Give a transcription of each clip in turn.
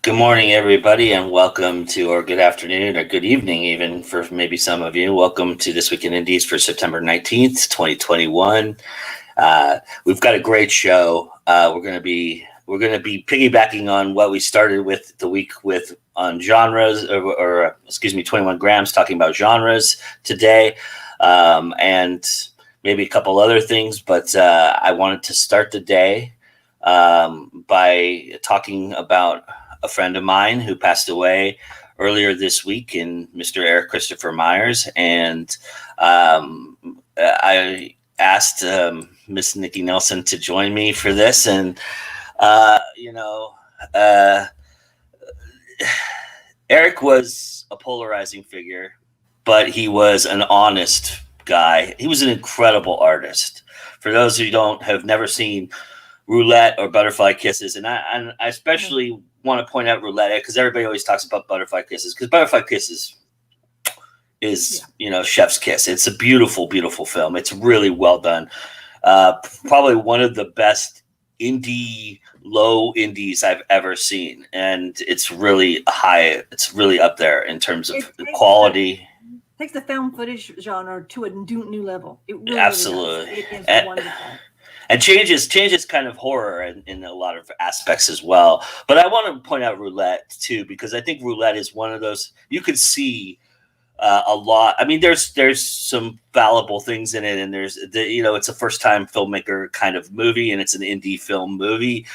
Good morning, everybody, and welcome to, or good afternoon, or good evening, even for maybe some of you. Welcome to This Week in Indies for September 19th, 2021. We've got a great show. We're going to be piggybacking on what we started with the week with on genres, or 21 Grams, talking about genres today, and maybe a couple other things. But I wanted to start the day by talking about a friend of mine who passed away earlier this week, in Mr. Eric Christopher Myers. And I asked Miss Nikki Nelson to join me for this. And, Eric was a polarizing figure, but he was an honest guy. He was an incredible artist. For those who have never seen Roulette or Butterfly Kisses, and I especially want to point out Roulette, because everybody always talks about Butterfly Kisses, because Butterfly Kisses is chef's kiss. It's a beautiful, beautiful film. It's really well done. Probably one of the best low indies I've ever seen, and it's really high. It's really up there in terms of quality. Takes the found footage genre to a new level. It really absolutely really does. It is wonderful. And changes kind of horror in a lot of aspects as well. But I want to point out Roulette too, because I think Roulette is one of those you could see a lot. I mean, there's some fallible things in it, and it's a first time filmmaker kind of movie, and it's an indie film movie,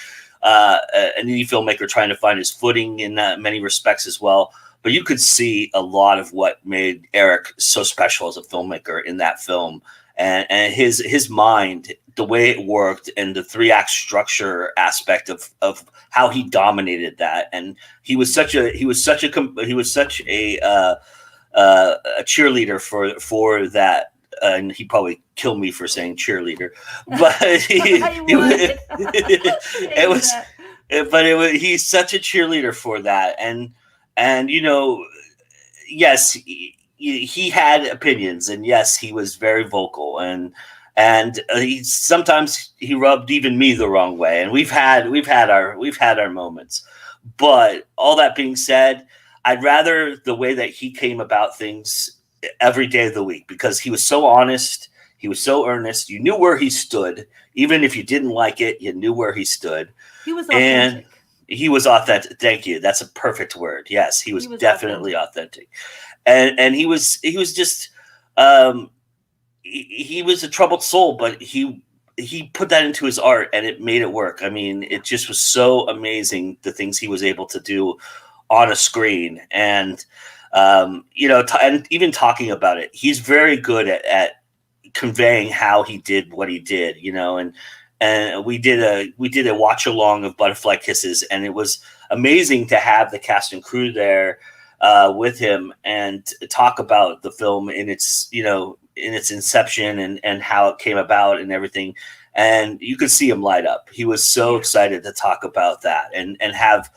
an indie filmmaker trying to find his footing in many respects as well. But you could see a lot of what made Eric so special as a filmmaker in that film, and his mind, the way it worked, and the 3-act structure aspect of how he dominated that. And he was such a cheerleader for that. And he probably killed me for saying cheerleader, but he's such a cheerleader for that. And yes, he had opinions, and yes, he was very vocal, and sometimes he rubbed even me the wrong way, and we've had our moments. But all that being said, I'd rather the way that he came about things every day of the week, because he was so honest, he was so earnest. You knew where he stood, even if you didn't like it. You knew where he stood. He was authentic. He was authentic. Thank you. That's a perfect word. Yes, he was definitely authentic. And he was just he was a troubled soul, but he put that into his art, and it made it work. I mean, it just was so amazing, the things he was able to do on a screen, and and even talking about it, he's very good at conveying how he did what he did, and we did a watch along of Butterfly Kisses, and it was amazing to have the cast and crew there with him and talk about the film in its inception and how it came about and everything. And you could see him light up. He was so excited to talk about that and have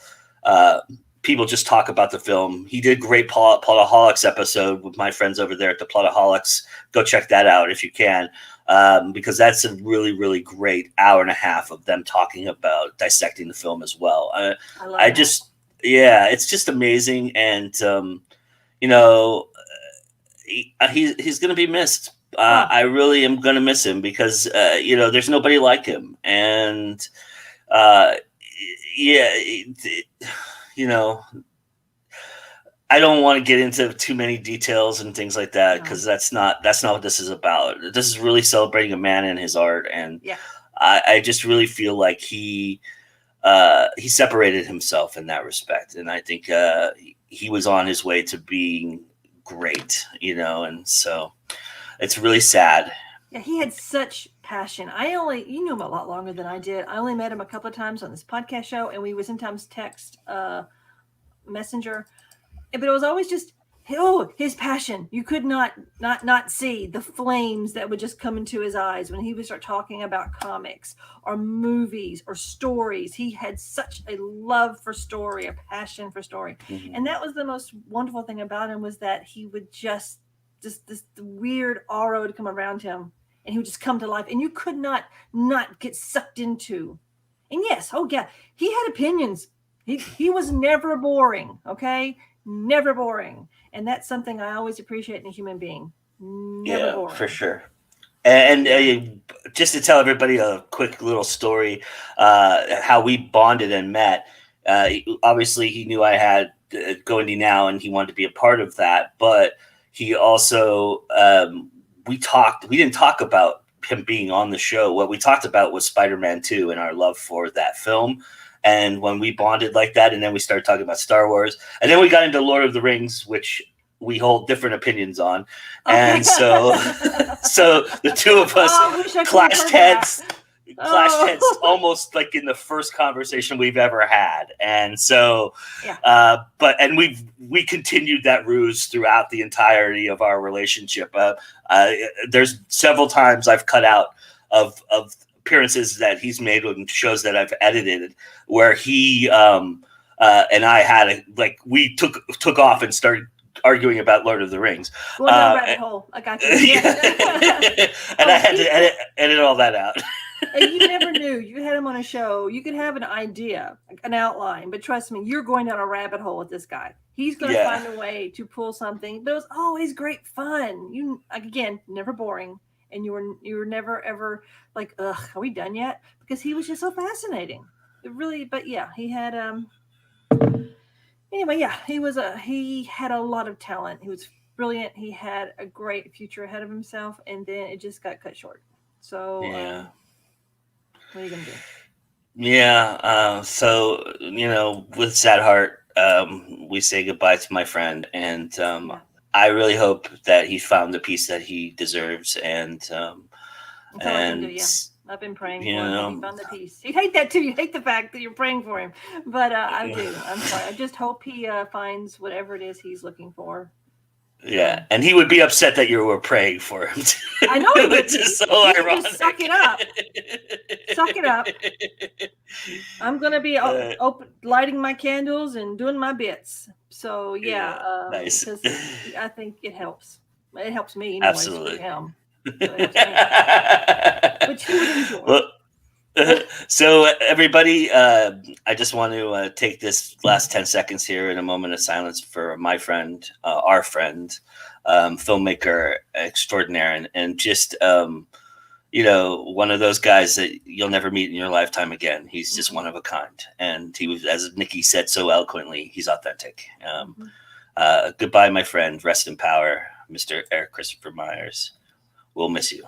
people just talk about the film. He did a great Plotaholics episode with my friends over there at the Plotaholics. Go check that out if you can, because that's a really, really great hour and a half of them talking about dissecting the film as well. It's just amazing. And, he's going to be missed. I really am going to miss him, because, there's nobody like him. And, I don't want to get into too many details and things like that, because that's not what this is about. This is really celebrating a man and his art. And I just really feel like he separated himself in that respect. And I think he was on his way to being great, and so it's really sad. Yeah, he had such passion. You knew him a lot longer than I did. I only met him a couple of times on this podcast show, and we would sometimes text messenger, but it was always just his passion. You could not see the flames that would just come into his eyes when he would start talking about comics or movies or stories. He had such a love for story, a passion for story. Mhm. And that was the most wonderful thing about him, was that he would just this weird aura would come around him, and he would just come to life, and you could not get sucked into. And yes, oh yeah, he had opinions. He was never boring, okay? Never boring. And that's something I always appreciate in a human being. Never boring. For sure. And just to tell everybody a quick little story, how we bonded and met. Obviously, he knew I had Go Indie Now, and he wanted to be a part of that. But he also, we didn't talk about him being on the show. What we talked about was Spider-Man 2 and our love for that film. And when we bonded like that, and then we started talking about Star Wars, and then we got into Lord of the Rings, which we hold different opinions on. And so the two of us clashed heads almost like in the first conversation we've ever had. And so, and we continued that ruse throughout the entirety of our relationship. There's several times I've cut out of appearances that he's made on shows that I've edited, where he and I had we took off and started arguing about Lord of the Rings. Going down a rabbit hole. I got you. And I had to edit all that out. And you never knew. You had him on a show. You could have an idea, an outline, but trust me, you're going down a rabbit hole with this guy. He's going to find a way to pull something. But it was always great fun. You, again, never boring. And you were never ever like, ugh, are we done yet? Because he was just so fascinating. It really, but yeah, he had anyway, yeah, he had a lot of talent. He was brilliant. He had a great future ahead of himself, and then it just got cut short. So what are you gonna do? Yeah, so with sad heart, we say goodbye to my friend, and I really hope that he found the peace that he deserves, and I've been praying for him. He found the peace. You hate that too. You hate the fact that you're praying for him, but I do. I'm sorry. I just hope he finds whatever it is he's looking for. Yeah, and he would be upset that you were praying for him too. I know he would. Which is so ironic. Suck it up. Suck it up. I'm gonna be lighting my candles and doing my bits. So nice. I think it helps. It helps me. Anyways, absolutely. For him. So which he would enjoy. Well, so everybody, I just want to take this last 10 seconds here in a moment of silence for my friend, our friend, filmmaker extraordinaire, and just one of those guys that you'll never meet in your lifetime again. He's just one of a kind, and he was, as Nikki said so eloquently, he's authentic. Goodbye, my friend. Rest in power, Mr. Eric Christopher Myers. We'll miss you.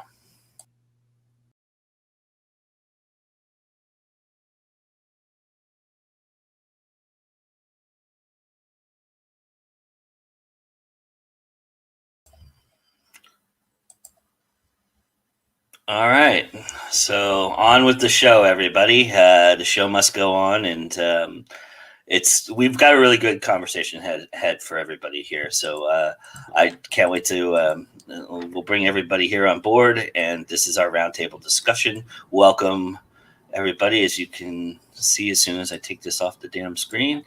All right, so on with the show, everybody. The show must go on, and we've got a really good conversation ahead for everybody here. So I can't wait to we'll bring everybody here on board, and this is our roundtable discussion. Welcome, everybody. As you can see, as soon as I take this off the damn screen,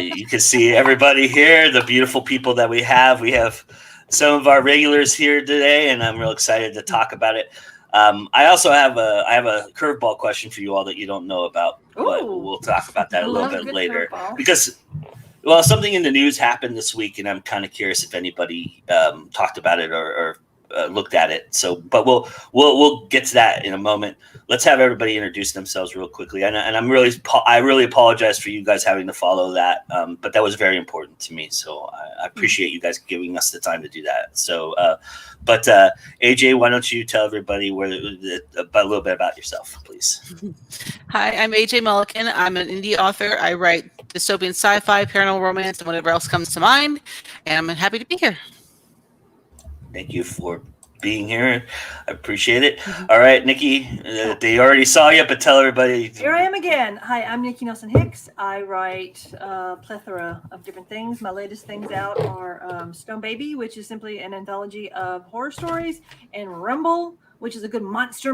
you can see everybody here. The beautiful people that we have. We have some of our regulars here today, and I'm real excited to talk about it. I also have a curveball question for you all that you don't know about, but we'll talk about that a little bit later. Because, something in the news happened this week, and I'm kind of curious if anybody talked about it or looked at it. So, but we'll get to that in a moment. Let's have everybody introduce themselves real quickly. And I really apologize for you guys having to follow that, but that was very important to me. So I appreciate you guys giving us the time to do that. So, but AJ, why don't you tell everybody a little bit about yourself, please? Hi, I'm AJ Mulligan. I'm an indie author. I write dystopian sci-fi, paranormal romance, and whatever else comes to mind. And I'm happy to be here. Thank you for being here. I appreciate it. All right, Nikki, they already saw you, but tell everybody. Here I am again. Hi, I'm Nikki Nelson Hicks. I write a plethora of different things. My latest things out are Stone Baby, which is simply an anthology of horror stories, and Rumble, which is a good monster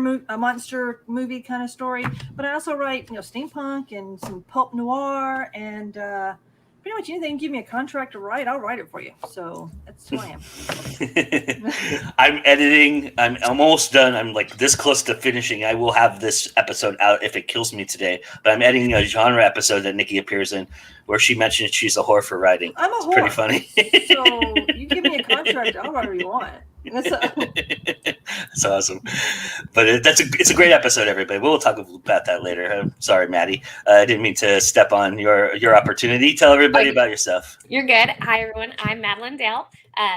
movie kind of story. But I also write, steampunk and some pulp noir and pretty much anything. Give me a contract to write, I'll write it for you. So that's who I am. I'm editing. I'm almost done. I'm like this close to finishing. I will have this episode out if it kills me today. But I'm editing a genre episode that Nikki appears in, where she mentions she's a whore for writing. I'm a whore. Pretty funny. So you give me a contract, I'll write what you want. That's awesome. But it's a great episode, everybody. We'll talk about that later. I'm sorry, Maddie. I didn't mean to step on your opportunity. Tell everybody about yourself. You're good. Hi, everyone. I'm Madilynn Degraff,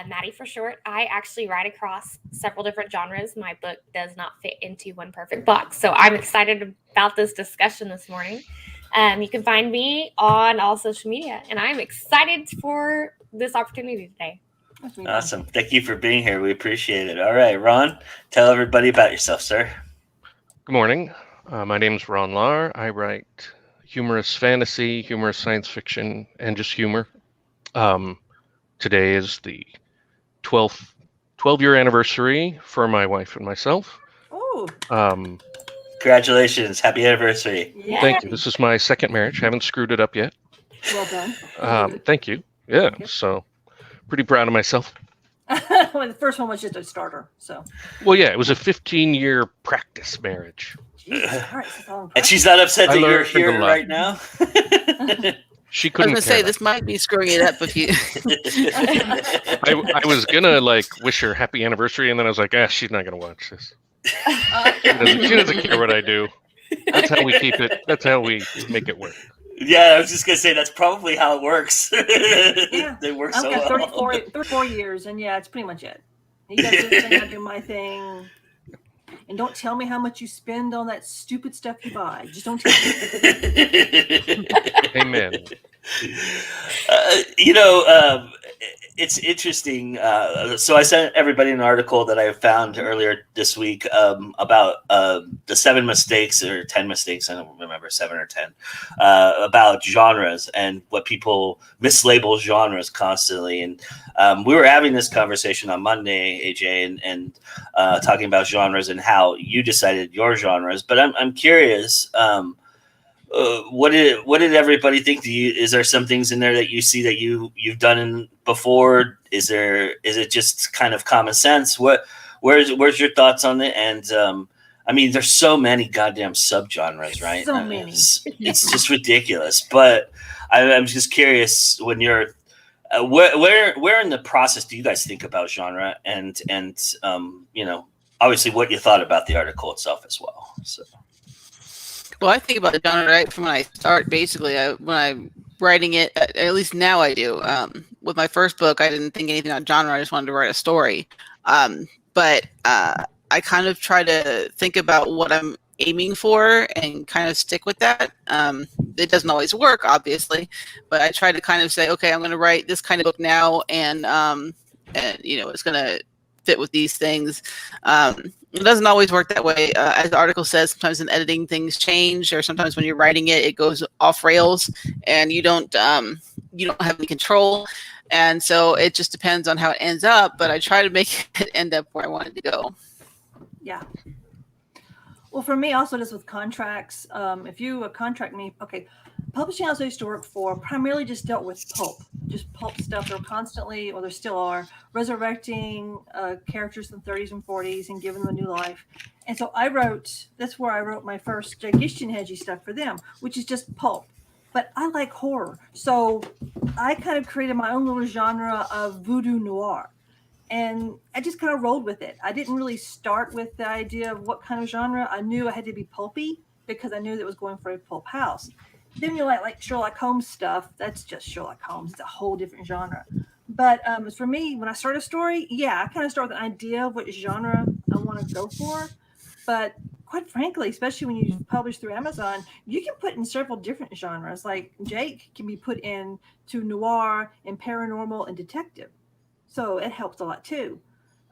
Maddie for short. I actually write across several different genres. My book does not fit into one perfect box. So I'm excited about this discussion this morning. You can find me on all social media, and I'm excited for this opportunity today. Awesome. Thank you for being here. We appreciate it. All right, Ron, tell everybody about yourself, sir. Good morning. My name is Ron Lahr. I write humorous fantasy, humorous science fiction, and just humor. Today is the 12-year anniversary for my wife and myself. Oh. Congratulations. Happy anniversary. Yeah. Thank you. This is my second marriage. I haven't screwed it up yet. Well done. Thank you. Yeah, so pretty proud of myself. Well, the first one was just a starter, so. Well, yeah, it was a 15-year practice marriage. Jesus Christ, and she's not upset that you're here a lot. right now? She I was couldn't gonna say care this might be screwing it up if you. I was gonna wish her happy anniversary, and then I was like, she's not gonna watch this. She doesn't care what I do. That's how we keep it. That's how we make it work. Yeah, I was just gonna say that's probably how it works. Yeah. They work I've so got well. 34 years, and yeah, it's pretty much it. You guys do your thing, I do my thing. And don't tell me how much you spend on that stupid stuff you buy. Just don't tell me. Amen. It's interesting. So I sent everybody an article that I found earlier this week about the 7 mistakes or 10 mistakes. I don't remember, 7 or 10, about genres and what people mislabel genres constantly. And we were having this conversation on Monday, AJ, and talking about genres and how you decided your genres. But I'm curious. What did everybody think? Is there some things in there that you see that you've done before? Is it just kind of common sense? Where's your thoughts on it? And I mean, there's so many goddamn subgenres, right? So many. It's just ridiculous. But I'm just curious, when you're where in the process do you guys think about genre and obviously what you thought about the article itself as well. So. Well, I think about the genre right from when I start. Basically, when I'm writing it, at least now I do. With my first book, I didn't think anything on genre. I just wanted to write a story. But I kind of try to think about what I'm aiming for and kind of stick with that. It doesn't always work, obviously, but I try to kind of say, okay, I'm going to write this kind of book now, and it's going to fit with these things. It doesn't always work that way. As the article says, sometimes in editing things change, or sometimes when you're writing it, it goes off rails, and you don't have any control. And so it just depends on how it ends up. But I try to make it end up where I want it to go. Yeah. Well, for me, also just with contracts, if you contract me, okay, publishing house I used to work for primarily just dealt with pulp stuff. They're constantly, or there still are, resurrecting characters in the 30s and 40s and giving them a new life. And so that's where I wrote my first Gistian Hedgie stuff for them, which is just pulp. But I like horror. So I kind of created my own little genre of voodoo noir. And I just kind of rolled with it. I didn't really start with the idea of what kind of genre. I knew I had to be pulpy because I knew that it was going for a pulp house. Then you like Sherlock Holmes stuff. That's just Sherlock Holmes. It's a whole different genre. But for me, when I start a story, I kind of start with an idea of what genre I want to go for. But quite frankly, especially when you publish through Amazon, you can put in several different genres. Like Jake can be put in to noir and paranormal and detective. So it helps a lot too.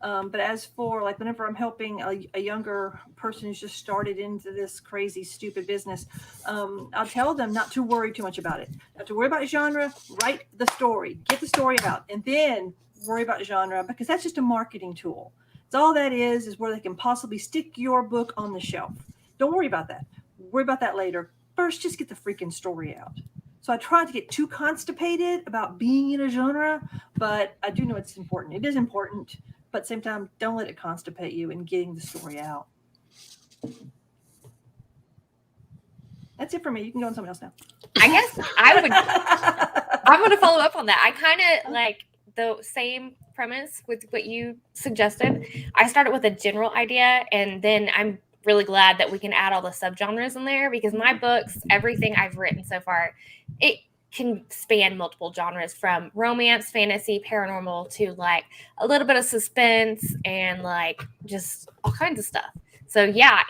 But as for like whenever I'm helping a younger person who's just started into this crazy, stupid business, I'll tell them not to worry too much about it. Not to worry about genre, write the story, get the story out, and then worry about genre, because that's just a marketing tool. It's all that is where they can possibly stick your book on the shelf. Don't worry about that. Worry about that later. First, just get the freaking story out. So I try not to get too constipated about being in a genre, but I do know it's important. It is important. But at the same time, don't let it constipate you in getting the story out. That's it for me. You can go on someone else now. I guess I'm going to follow up on that. I kind of like the same premise with what you suggested. I started with a general idea, and then I'm really glad that we can add all the subgenres in there, because my books, everything I've written so far, it can span multiple genres, from romance, fantasy, paranormal, to like a little bit of suspense and like just all kinds of stuff. So yeah,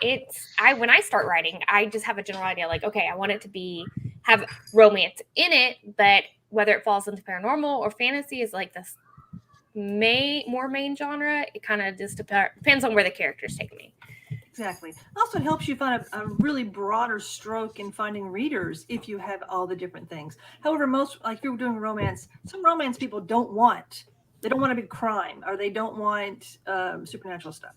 when I start writing, I just have a general idea, like, okay, I want it to have romance in it, but whether it falls into paranormal or fantasy is like this more main genre. It kind of just depends on where the characters take me. Exactly. Also, it helps you find a really broader stroke in finding readers if you have all the different things. However, if you're doing romance, some romance people don't want a big crime, or they don't want supernatural stuff.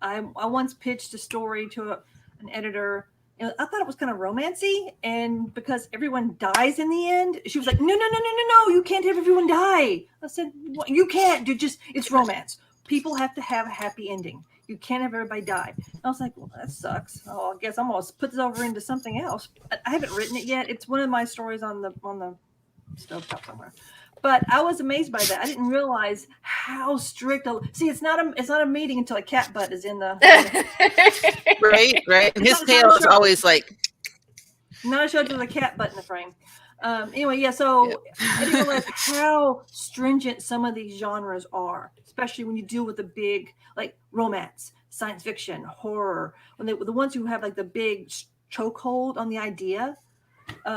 I once pitched a story to an editor, and I thought it was kind of romancy, and because everyone dies in the end, she was like, no, you can't have everyone die. I said, well, you can't, dude, it's romance. People have to have a happy ending. You can't have everybody die. I was like, well, that sucks. Oh, I guess I'm going to put this over into something else. I haven't written it yet. It's one of my stories on the stovetop somewhere. But I was amazed by that. I didn't realize how strict. See, it's not a meeting until a cat butt is in the. Right. And his tail is always like. Not a show to the cat butt in the frame. Anyway, yeah. So I didn't realize how stringent some of these genres are, especially when you deal with the big, like romance, science fiction, horror. When the ones who have like the big chokehold on the idea,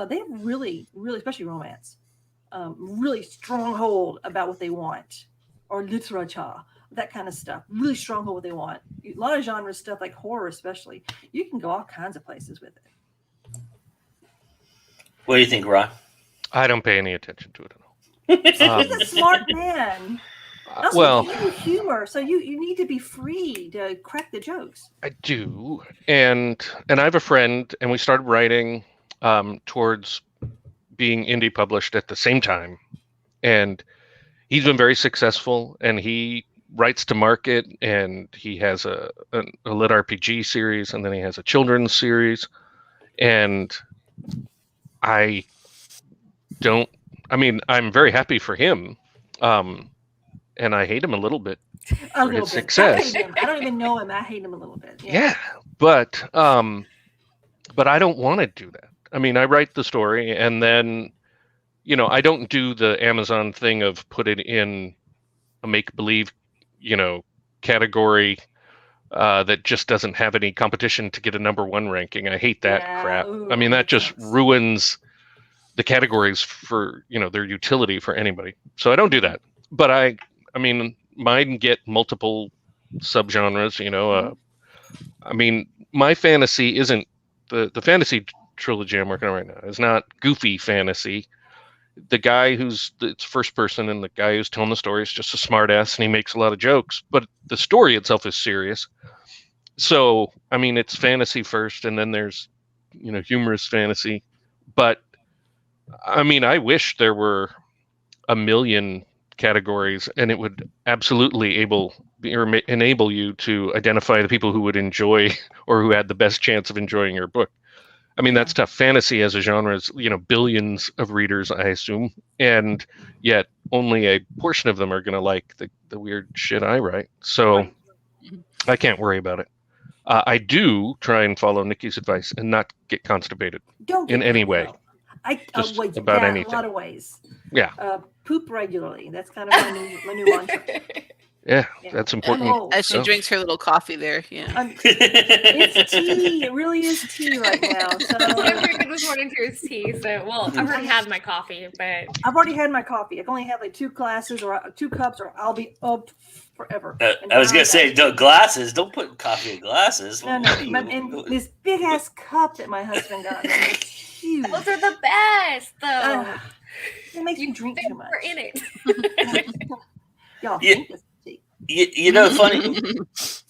they have really, especially romance, really strong hold about what they want, or literature, that kind of stuff. Really strong hold what they want. A lot of genre stuff, like horror, especially, you can go all kinds of places with it. What do you think, Ron? I don't pay any attention to it at all. He's a smart man. Also, you do humor, so you need to be free to crack the jokes. I do, and I have a friend, and we started writing towards being indie published at the same time, and he's been very successful, and he writes to market, and he has a lit RPG series, and then he has a children's series, and I'm very happy for him, and I hate him a little bit for his success. I don't even know him. I hate him a little bit. Yeah, but I don't want to do that. I mean, I write the story, and then, I don't do the Amazon thing of put it in a make-believe, category that just doesn't have any competition to get a #1 ranking. I hate that crap. Ooh, I mean, that just ruins the categories for, their utility for anybody. So I don't do that. But I mean, mine get multiple subgenres, I mean, my fantasy isn't the fantasy trilogy I'm working on right now. It's not goofy fantasy. The guy it's first person, and the guy who's telling the story is just a smart ass, and he makes a lot of jokes, but the story itself is serious. So, I mean, it's fantasy first, and then there's, humorous fantasy. But I mean, I wish there were 1 million categories, and it would absolutely enable you to identify the people who would enjoy or who had the best chance of enjoying your book. I mean, that's tough. Fantasy as a genre is, billions of readers, I assume, and yet only a portion of them are going to like the weird shit I write. So I can't worry about it. I do try and follow Nikki's advice and not get constipated in any way. About anything. A lot of ways. Yeah. Poop regularly. That's kind of my new mantra. Yeah, that's important. As she drinks her little coffee there. Yeah. It's tea. It really is tea right now. So what I'm drinking this morning too is tea. So, I've already had my coffee, but I've already had my coffee. I can only have like 2 glasses or 2 cups, or I'll be up forever. I was gonna say, glasses. Don't put coffee in glasses. No. And this big ass cup that my husband got me was huge. Those are the best, though. It makes you drink too much. We're in it. Y'all Yeah. think this is tea. You know, funny.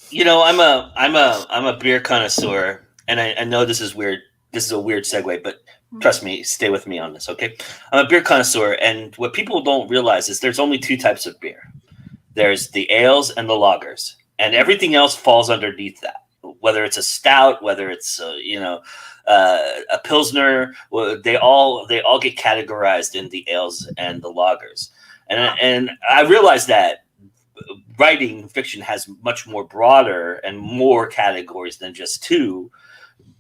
You know, I'm a beer connoisseur, and I know this is weird. This is a weird segue, but trust me, stay with me on this, okay? I'm a beer connoisseur, and what people don't realize is there's only two types of beer. There's the ales and the lagers, and everything else falls underneath that. Whether it's a stout, whether it's a pilsner, they all get categorized in the ales and the lagers. And I realized that writing fiction has much more broader and more categories than just two,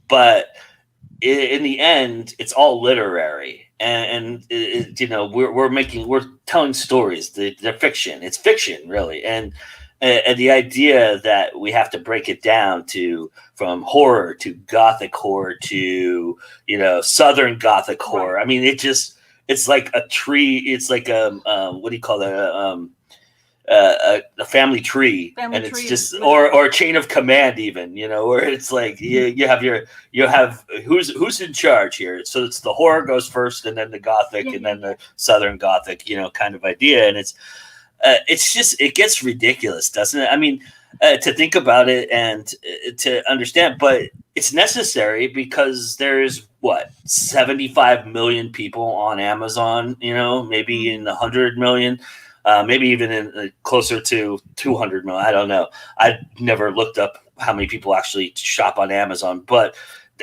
but in the end, it's all literary, and you know, we're telling stories. They're fiction. It's fiction, really, and the idea that we have to break it down from horror to gothic horror to, you know, Southern gothic horror. I mean, it's like a tree. It's like what do you call that? A family tree, it's just or a chain of command, even, you know, where it's like you have who's in charge here. So it's the horror goes first, and then the gothic, and then the Southern gothic, you know, kind of idea. And it's just, it gets ridiculous, doesn't it? I mean, to think about it and to understand, but it's necessary because there's 75 million people on Amazon, you know, maybe in 100 million. Maybe even in closer to 200 million. I don't know. I never looked up how many people actually shop on Amazon,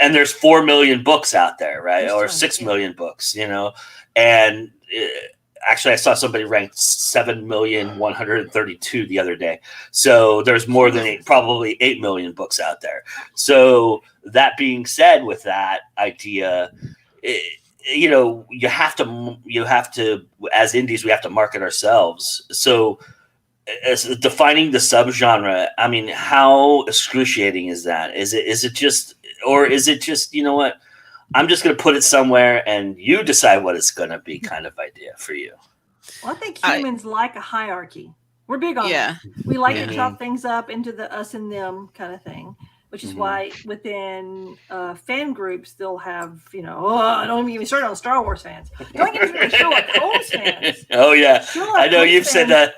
and there's 4 million books out there, right? Or 6 million books, you know. And actually, I saw somebody ranked 7,132 the other day. So there's more than probably 8 million books out there. So that being said, with that idea, you know, you have to, as indies, we have to market ourselves. So as defining the subgenre, I mean, how excruciating is that? Is it just, you know what, I'm just going to put it somewhere and you decide what it's going to be kind of idea for you? Well, I think humans like a hierarchy. We're big on it. We like to chop things up into the us and them kind of thing, which is why within fan groups they'll have, you know, don't even start on Star Wars fans. Don't get me Sherlock Holmes fans. Oh yeah, Sherlock I know Holmes you've said that.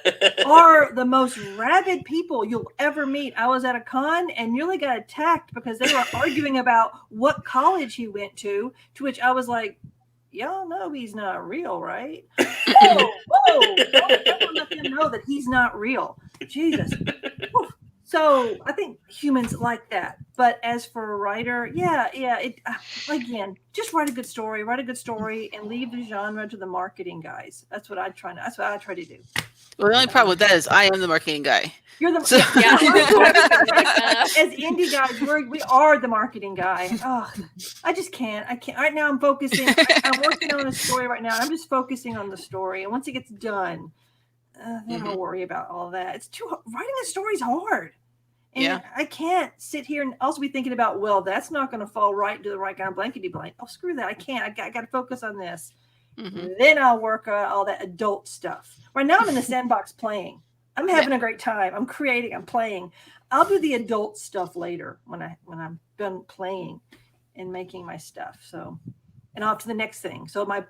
Are the most rabid people you'll ever meet. I was at a con and nearly got attacked because they were arguing about what college he went to which I was like, y'all know he's not real, right? Whoa, don't let them know that he's not real. Jesus. Whew. So I think humans like that. But as for a writer, again, just write a good story and leave the genre to the marketing guys. That's what I try to do. Well, the only problem with that is I am the marketing guy. You're the as indie guys, we are the marketing guy. Oh, I just can't. I can't. Right now, I'm focusing. I'm working on a story right now. I'm just focusing on the story, and once it gets done, then I'll worry about all that. It's writing a story is hard, and I can't sit here and also be thinking about, well, that's not going to fall right to the right kind of blankety blank. Oh, screw that. I can't. I got to focus on this. Then I'll work on all that adult stuff. Right now, I'm in the sandbox playing. I'm having a great time. I'm creating. I'm playing. I'll do the adult stuff later when I'm done playing and making my stuff. So, and off to the next thing. So my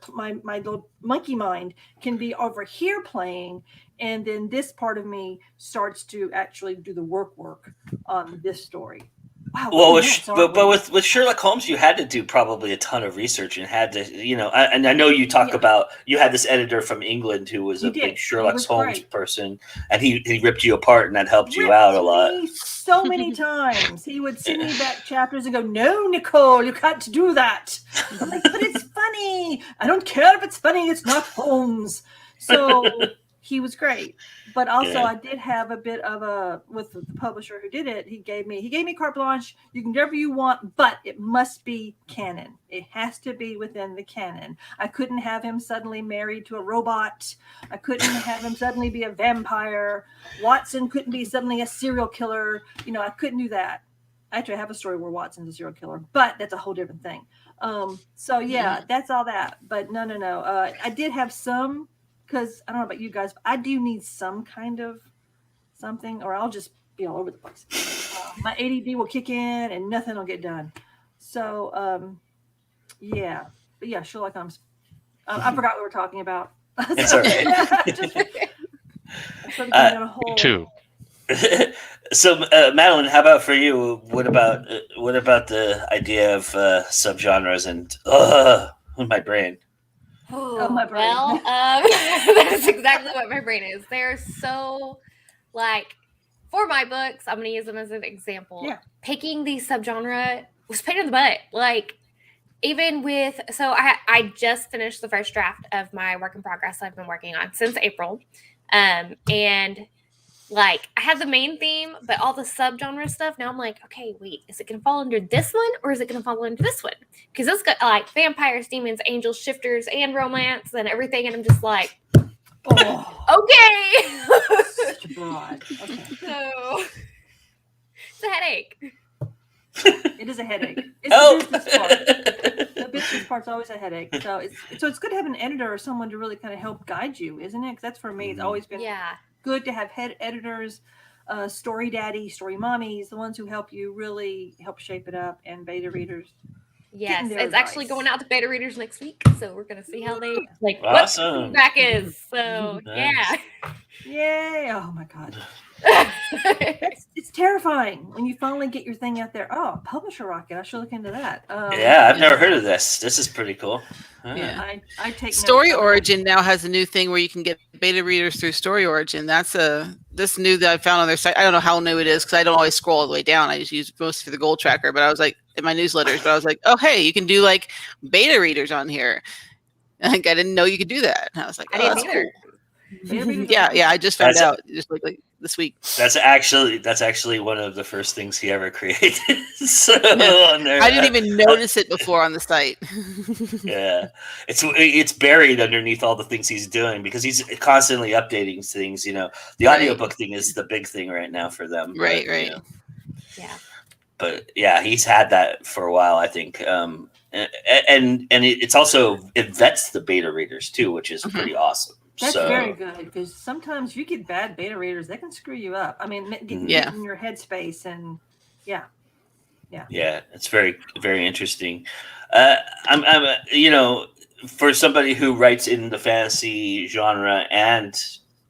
little monkey mind can be over here playing, and then this part of me starts to actually do the work on this story. Wow. Well, but with Sherlock Holmes, you had to do probably a ton of research and had to, you know, and I know you talk about, you had this editor from England who was big Sherlock Holmes person, and he ripped you apart, and that helped you out a lot. So many times he would send me back chapters and go, "No, Nicole, you can't do that." I'm like, "But it's funny. I don't care if it's funny. It's not Holmes." So he was great. But also I did have a bit of with the publisher who did it, he gave me carte blanche. You can do whatever you want, but it must be canon. It has to be within the canon. I couldn't have him suddenly married to a robot. I couldn't have him suddenly be a vampire. Watson couldn't be suddenly a serial killer. You know, I couldn't do that. Actually, I have a story where Watson's a serial killer, but that's a whole different thing. So that's all that. But no. I did have some, because I don't know about you guys, but I do need some kind of something, or I'll just be all over the place. My ADD will kick in and nothing will get done. So, yeah. But yeah, Sherlock Holmes. I forgot what we're talking about. It's all right. Too. So, Madilynn, how about for you? What about the idea of subgenres and my brain? Oh, my brain. Well, that's exactly what my brain is. They're so, like, for my books, I'm going to use them as an example. Yeah. Picking these subgenre was pain in the butt. Like, even with, so I just finished the first draft of my work in progress I've been working on since April. And like I had the main theme, but all the subgenre stuff. Now I'm like, okay, wait, is it going to fall under this one or is it going to fall under this one? Because it's got like vampires, demons, angels, shifters, and romance and everything. And I'm just like, okay. Such a broad. Okay. So it's a headache. It is a headache. It's the business part. The business part's always a headache. So it's good to have an editor or someone to really kind of help guide you, isn't it? Because that's for me. It's always been good to have head editors, story daddy, story mommies, the ones who help you really help shape it up, and beta readers. Yes, it's actually going out to beta readers next week, so we're gonna see how they like Awesome. what feedback is. So Nice. Yay! Oh my god. It's terrifying when you finally get your thing out there. Oh, publisher rocket! I should look into that. Yeah, I've never heard of this. This is pretty cool. Yeah. I take Story notes. Origin now has a new thing where you can get beta readers through Story Origin. That's this new that I found on their site. I don't know how new it is because I don't always scroll all the way down. I just use mostly for the goal tracker. But I was like in my newsletters. But I was like, oh hey, you can do like beta readers on here. Like I didn't know you could do that. And I was like, I oh, didn't that's either. cool. Yeah. I just found out just like this week. That's actually one of the first things he ever created. So on there, I didn't even notice it before on the site. Yeah, it's buried underneath all the things he's doing because he's constantly updating things. You know, the audiobook thing is the big thing right now for them. Right. You know. Yeah. But yeah, he's had that for a while, I think. And it's also it vets the beta readers too, which is pretty awesome. That's So, very good because sometimes you get bad beta readers, they can screw you up. I mean, get in your headspace and yeah, it's very, very interesting. I'm you know, for somebody who writes in the fantasy genre and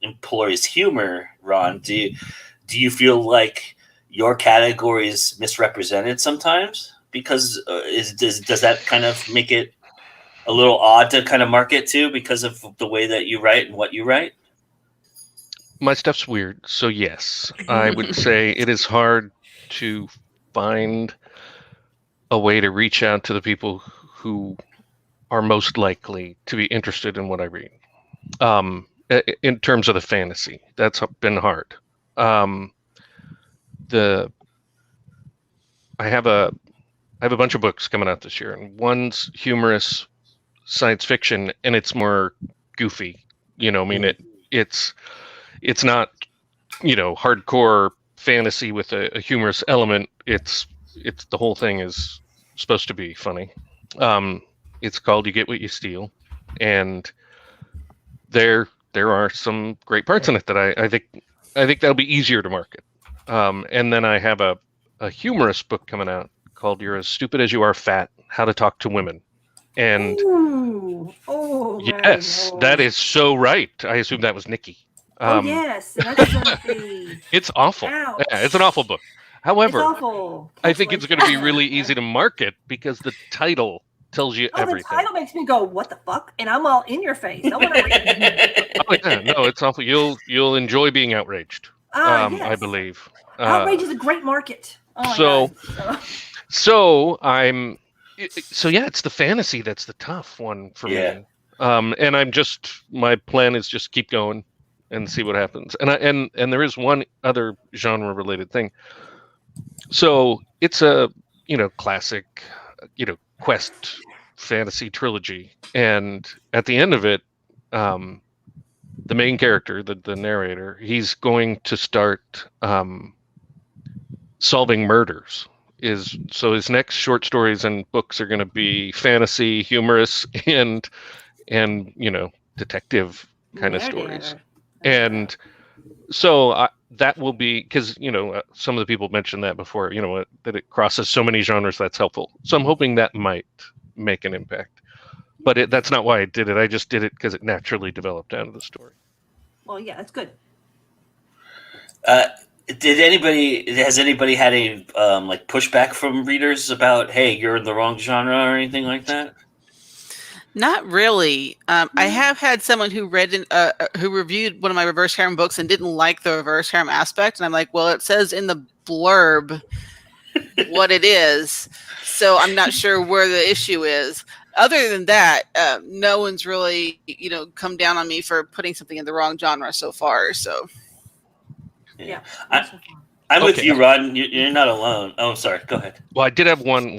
employs humor, Ron, do you feel like your category is misrepresented sometimes? Because does that kind of make it a little odd to kind of market to because of the way that you write and what you write? My stuff's weird, so yes, I would say it is hard to find a way to reach out to the people who are most likely to be interested in what I read. In terms of the fantasy, that's been hard. I have a bunch of books coming out this year, and one's humorous science fiction, and it's more goofy. You know, I mean, it's not, you know, hardcore fantasy with a humorous element. It's the whole thing is supposed to be funny. It's called You Get What You Steal, and there are some great parts in it that I think that'll be easier to market. And then I have a humorous book coming out called You're As Stupid As You Are Fat: How to Talk to Women. And yes, that is so right. I assume that was Nikki. Yes, that's gonna be. It's awful. Ouch. Yeah, it's an awful book. However, It's awful. I think it's going to be really easy to market because the title tells you everything. The title makes me go, "What the fuck?" And I'm all in your face. I want to read it. Oh yeah, no, it's awful. You'll enjoy being outraged. Yes. I believe. Outrage is a great market. Oh my God. So yeah, it's the fantasy that's the tough one for Yeah. me. And my plan is just keep going and see what happens. And there is one other genre related thing. So it's a, you know, classic, you know, quest fantasy trilogy, and at the end of it, the main character, the narrator, he's going to start solving murders. So his next short stories and books are going to be fantasy, humorous, and you know, detective kind of stories. And so that will be, because some of the people mentioned that before, that it crosses so many genres. That's helpful. So I'm hoping that might make an impact. But that's not why I did it. I just did it because it naturally developed out of the story. Well, yeah, that's good. Has anybody had any like pushback from readers about, hey, you're in the wrong genre or anything like that? Not really. I have had someone who who reviewed one of my reverse harem books and didn't like the reverse harem aspect, and I'm like, well, it says in the blurb what it is, so I'm not sure where the issue is. Other than that, no one's really, come down on me for putting something in the wrong genre so far. So, Yeah. I'm with you, Ron. You're not alone. Oh, sorry. Go ahead. Well, I did have one.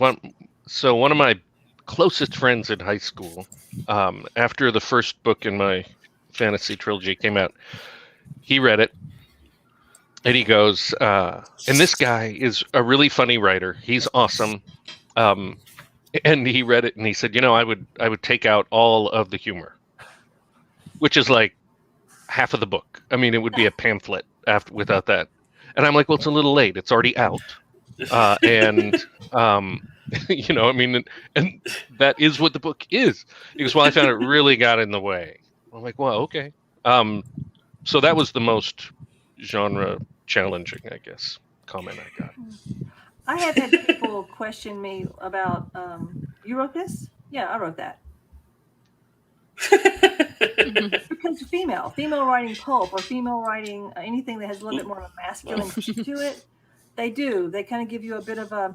So one of my closest friends in high school, after the first book in my fantasy trilogy came out, he read it, and he goes, and this guy is a really funny writer. He's awesome. And he read it and he said, I would take out all of the humor, which is like half of the book. I mean, it would be a pamphlet without that. And I'm like, well, it's a little late. It's already out. And that is what the book is. Because I found it really got in the way. I'm like, well, okay. So that was the most genre challenging, I guess, comment I got. I have had people question me about, you wrote this? Yeah, I wrote that. Because female writing pulp or female writing anything that has a little bit more of a masculine to it, they do. They kind of give you a bit of a.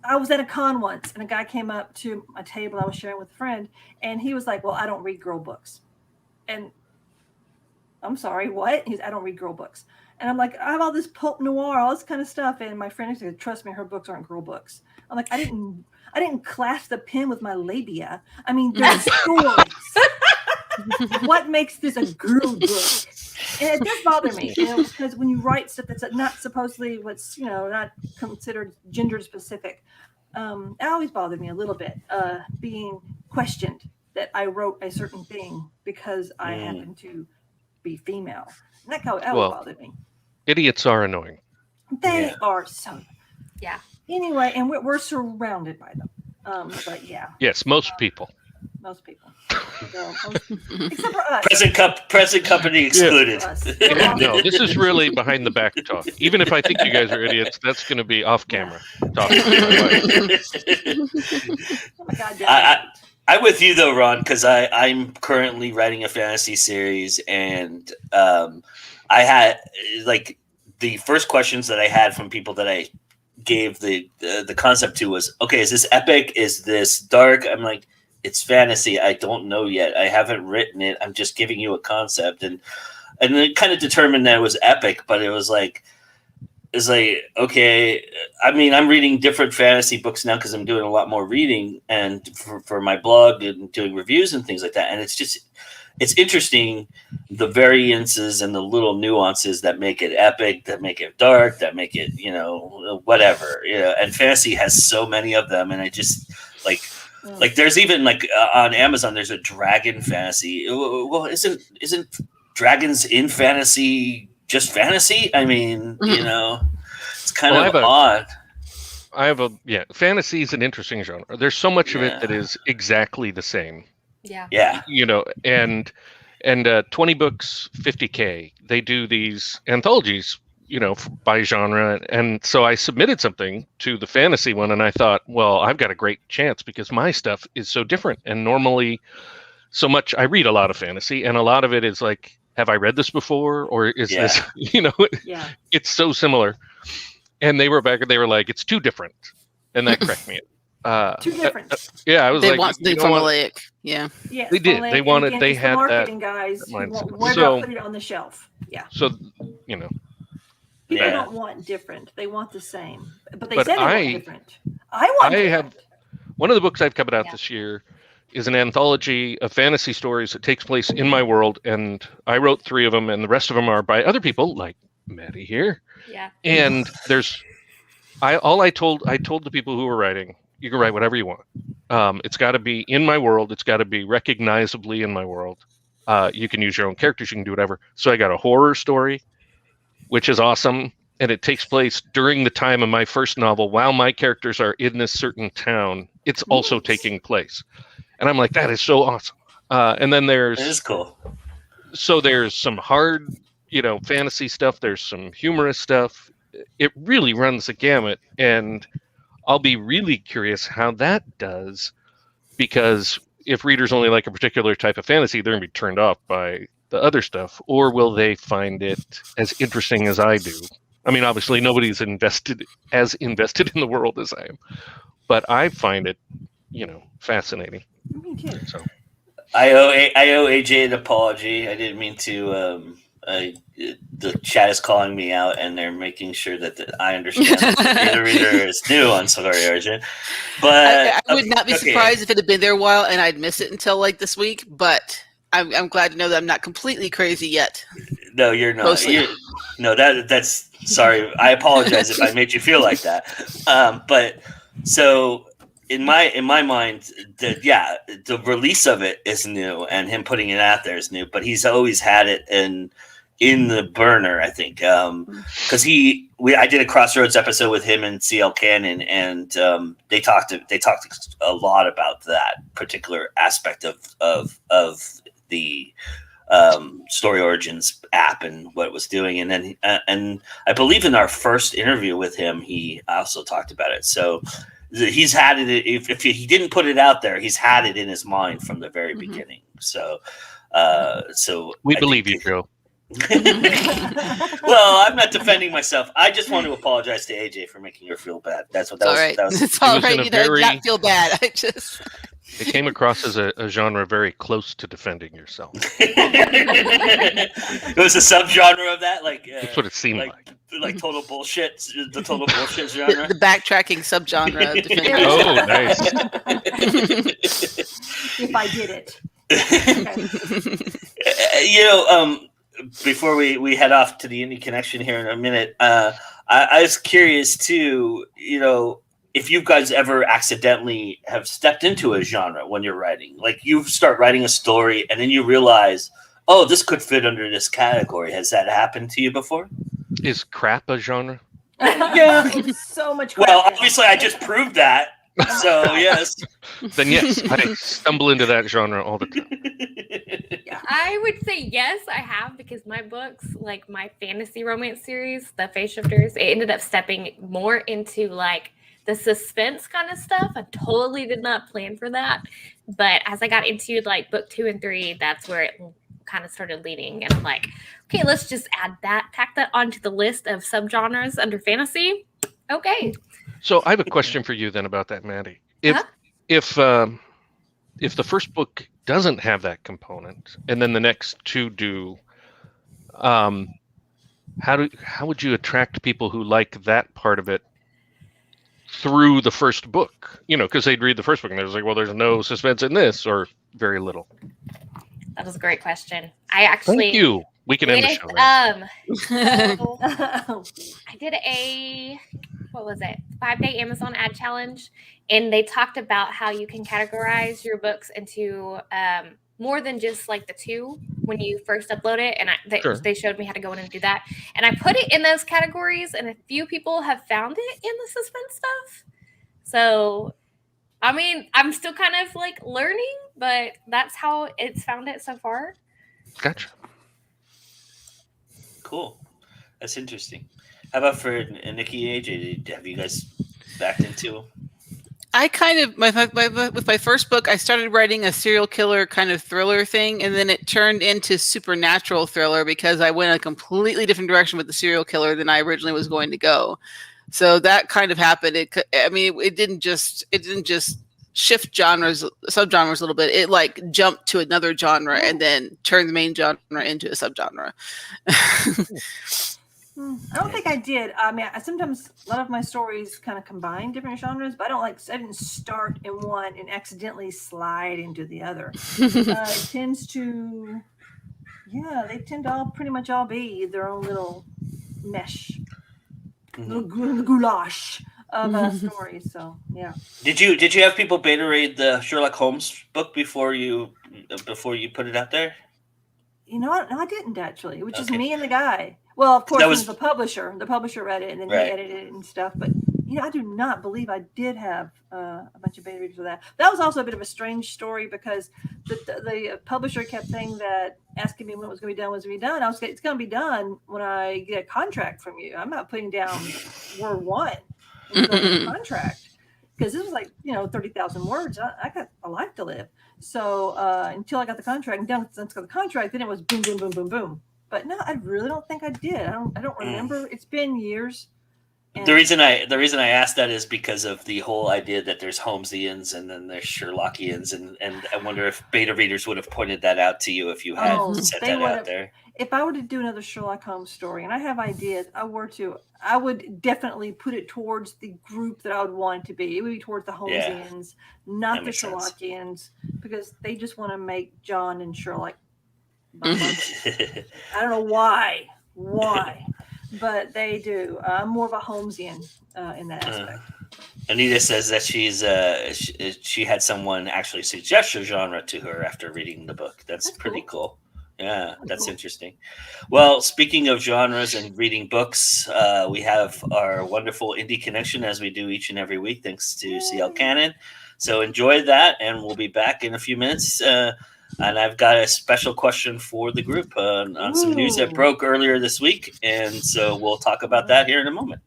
I was at a con once, and a guy came up to a table I was sharing with a friend, and he was like, "Well, I don't read girl books," and I'm sorry, what? He's, I don't read girl books. And I'm like, I have all this pulp noir, all this kind of stuff. And my friend said, trust me, her books aren't girl books. I'm like, I didn't clasp the pen with my labia. I mean, they're stories. What makes this a girl book? And it does bother me, because when you write stuff that's not supposedly what's, not considered gender specific, it always bothered me a little bit, being questioned that I wrote a certain thing because I happen to be female. And that always bothered me. Idiots are annoying. They are so. Yeah. Anyway, and we're surrounded by them. But yeah. Yes, most people. Most people. So, except for us. Present company excluded. Yeah, no, this is really behind the back talk. Even if I think you guys are idiots, that's going to be off camera talking. Oh my God, I'm with you though, Ron, because I'm currently writing a fantasy series, and I had like the first questions that I had from people that I gave the concept to was, okay, is this epic? Is this dark? I'm like, it's fantasy. I don't know yet. I haven't written it. I'm just giving you a concept, and it kind of determined that it was epic, but it was like. It's like, okay, I mean, I'm reading different fantasy books now because I'm doing a lot more reading and for my blog and doing reviews and things like that. And it's interesting, the variances and the little nuances that make it epic, that make it dark, that make it, whatever, and fantasy has so many of them. And I just like there's even like on Amazon, there's a dragon fantasy. Well, isn't dragons in fantasy just fantasy? I mean, it's kind of odd. Fantasy is an interesting genre. There's so much of it that is exactly the same. Yeah. Yeah. And 20 books, 50K. They do these anthologies, by genre. And so I submitted something to the fantasy one, and I thought, well, I've got a great chance because my stuff is so different. And normally so much, I read a lot of fantasy, and a lot of it is like, have I read this before? Or is this, it's so similar. And they were like, it's too different. And that cracked me up. Too different. I was they want the formulaic. Yeah. Yes, they did. They wanted, again, they had marketing that. Guys, Where do I put it on the shelf? Yeah. So, People don't want different. They want the same. But they said they want different. I want different. One of the books I've coming out this year is an anthology of fantasy stories that takes place in my world, and I wrote 3 of them, and the rest of them are by other people, like Maddie here. Yeah. And I told the people who were writing, you can write whatever you want. It's got to be in my world. It's got to be recognizably in my world. You can use your own characters. You can do whatever. So I got a horror story which is awesome. And it takes place during the time of my first novel. While my characters are in this certain town, it's also taking place. And I'm like, that is so awesome. And then It is cool. there's some hard, fantasy stuff. There's some humorous stuff. It really runs the gamut. And I'll be really curious how that does, because if readers only like a particular type of fantasy, they're going to be turned off by the other stuff. Or will they find it as interesting as I do? I mean, obviously, nobody's invested in the world as I am, but I find it, fascinating. Me too. So, I owe AJ an apology. I didn't mean to. The chat is calling me out, and they're making sure that I understand that the reader is new on Story Origin. But I would not be surprised if it had been there a while and I'd miss it until like this week. But I'm glad to know that I'm not completely crazy yet. No, you're not. That's sorry. I apologize if I made you feel like that. But so in my mind, the release of it is new, and him putting it out there is new. But he's always had it in the burner, I think, because I did a Crossroads episode with him and CL Cannon, and they talked a lot about that particular aspect of the Story Origins app and what it was doing. And then and I believe in our first interview with him, he also talked about it. So he's had it. If he didn't put it out there, he's had it in his mind from the very beginning. So we believe you, Joe. Well, I'm not defending myself. I just want to apologize to AJ for making her feel bad. That's what that was. Right. That was. It's all right. You don't not feel bad. It came across as a genre very close to defending yourself. It was a subgenre of that, like that's what it seemed like total bullshit, the total bullshit genre. The backtracking subgenre of defending. Oh, nice. If I did it. Before we head off to the Indie Connection here in a minute, I was curious too, if you guys ever accidentally have stepped into a genre when you're writing, like you start writing a story and then you realize, oh, this could fit under this category. Has that happened to you before? Is crap a genre? Yeah. It's so much crap. Well, obviously I just proved that. So yes. Then yes, I stumble into that genre all the time. I would say yes, I have, because my books, like my fantasy romance series, the Face Shifters, it ended up stepping more into like the suspense kind of stuff. I totally did not plan for that. But as I got into like book 2 and 3, that's where it kind of started leading. And I'm like, okay, let's just tack that onto the list of subgenres under fantasy. Okay. So I have a question for you then about that, Maddie. If the first book doesn't have that component, and then the next 2 do, how would you attract people who like that part of it through the first book? Because they'd read the first book and they're like, well, there's no suspense in this, or very little. That was a great question. I actually thank you. We can end the show. Right? I did a 5-day Amazon ad challenge, and they talked about how you can categorize your books into more than just like the 2 when you first upload it. And they showed me how to go in and do that. And I put it in those categories, and a few people have found it in the suspense stuff. So, I mean, I'm still kind of like learning, but that's how it's found it so far. Gotcha. Cool. That's interesting. How about for Nikki and AJ? Have you guys backed into? I kind of with my first book, I started writing a serial killer kind of thriller thing, and then it turned into supernatural thriller because I went a completely different direction with the serial killer than I originally was going to go. So that kind of happened. It didn't just shift subgenres a little bit. It like jumped to another genre and then turned the main genre into a subgenre. I don't think I did. I mean, sometimes a lot of my stories kind of combine different genres, but I didn't start in one and accidentally slide into the other. It tends to, they tend to pretty much all be their own little mesh, little goulash of a story. So, yeah. Did you have people beta read the Sherlock Holmes book before you put it out there? No, I didn't actually. It was just me and the guy. Well, of course, That it was- was the publisher. The publisher read it, and then Right. he edited it and stuff. But I do not believe I did have a bunch of beta readers for that. That was also a bit of a strange story because the publisher kept saying that, asking me when it was going to be done. It's going to be done when I get a contract from you. I'm not putting down word one until I get a contract, because this was like 30,000 words. I got a life to live. So until I got the contract, and once I got the contract, then it was boom, boom, boom, boom, boom. But no, I really don't think I did. I don't remember. It's been years. The reason I asked that is because of the whole idea that there's Holmesians and then there's Sherlockians, and I wonder if beta readers would have pointed that out to you if you had set that out there. If I were to do another Sherlock Holmes story, and I have ideas, I would definitely put it towards the group that I would want it to be. It would be towards the Holmesians, not the Sherlockians, because they just want to make John and Sherlock. I don't know why, but they do. I'm more of a Holmesian in that aspect. Anita says that she had someone actually suggest a genre to her after reading the book. That's pretty cool. Yeah, that's interesting. Well, speaking of genres and reading books, we have our wonderful indie connection as we do each and every week, thanks to CL Cannon. So enjoy that, and we'll be back in a few minutes. And I've got a special question for the group on some news that broke earlier this week. And so we'll talk about that here in a moment.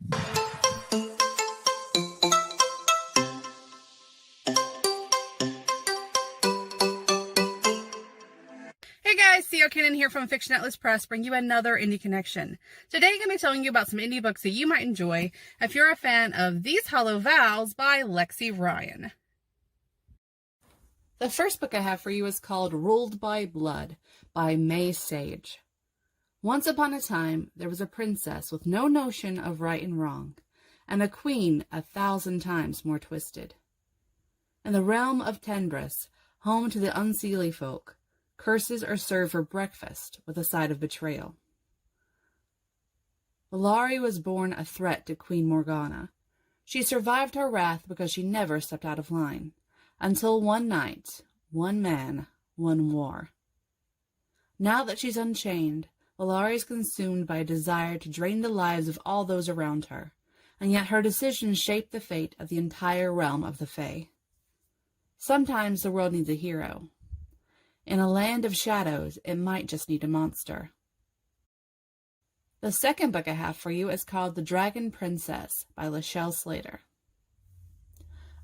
Hey guys, CL Cannon here from Fiction Atlas Press, bring you another Indie Connection. Today I'm going to be telling you about some indie books that you might enjoy if you're a fan of These Hollow Vows by Lexi Ryan. The first book I have for you is called Ruled by Blood by May Sage. Once upon a time, there was a princess with no notion of right and wrong, and a queen 1,000 times more twisted. In the realm of Tenbris, home to the unseelie folk, curses are served for breakfast with a side of betrayal. Valari was born a threat to Queen Morgana. She survived her wrath because she never stepped out of line. Until one night, one man, one war. Now that she's unchained, Valari is consumed by a desire to drain the lives of all those around her, and yet her decisions shape the fate of the entire realm of the Fae. Sometimes the world needs a hero. In a land of shadows, it might just need a monster. The second book I have for you is called The Dragon Princess by Lachelle Slater.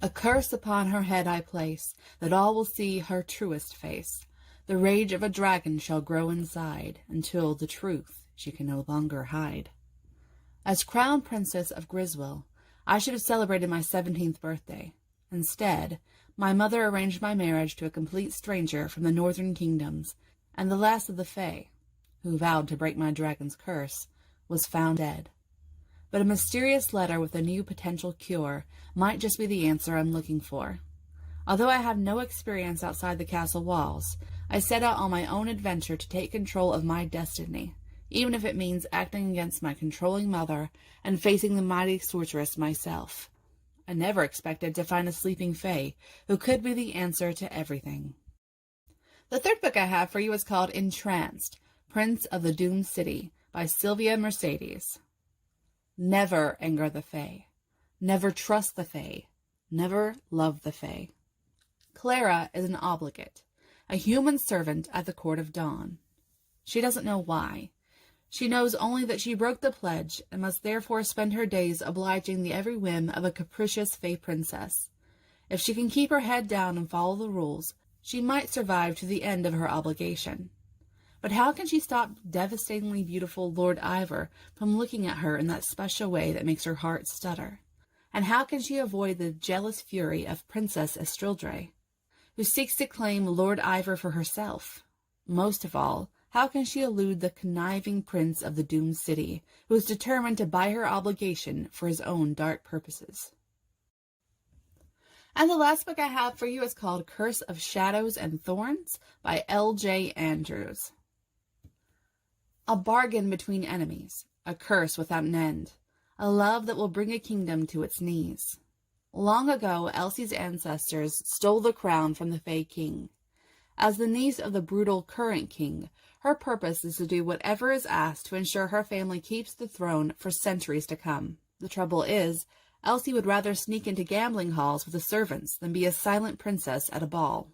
A curse upon her head I place, that all will see her truest face. The rage of a dragon shall grow inside, until the truth she can no longer hide. As crown princess of Griswell, I should have celebrated my 17th birthday. Instead, my mother arranged my marriage to a complete stranger from the northern kingdoms, and the last of the Fae, who vowed to break my dragon's curse, was found dead. But a mysterious letter with a new potential cure might just be the answer I'm looking for. Although I have no experience outside the castle walls, I set out on my own adventure to take control of my destiny, even if it means acting against my controlling mother and facing the mighty sorceress myself. I never expected to find a sleeping Fae who could be the answer to everything. The third book I have for you is called Entranced, Prince of the Doomed City by Sylvia Mercedes. Never anger the Fae. Never trust the Fae. Never love the Fae. Clara is an obligate, a human servant at the court of Dawn. She doesn't know why. She knows only that she broke the pledge and must therefore spend her days obliging the every whim of a capricious Fae princess. If she can keep her head down and follow the rules, she might survive to the end of her obligation. But how can she stop devastatingly beautiful Lord Ivor from looking at her in that special way that makes her heart stutter? And how can she avoid the jealous fury of Princess Estrildre, who seeks to claim Lord Ivor for herself? Most of all, how can she elude the conniving prince of the doomed city, who is determined to buy her obligation for his own dark purposes? And the last book I have for you is called Curse of Shadows and Thorns by L.J. Andrews. A bargain between enemies, a curse without an end, a love that will bring a kingdom to its knees. Long ago, Elsie's ancestors stole the crown from the Fae King. As the niece of the brutal current king, her purpose is to do whatever is asked to ensure her family keeps the throne for centuries to come. The trouble is, Elsie would rather sneak into gambling halls with the servants than be a silent princess at a ball.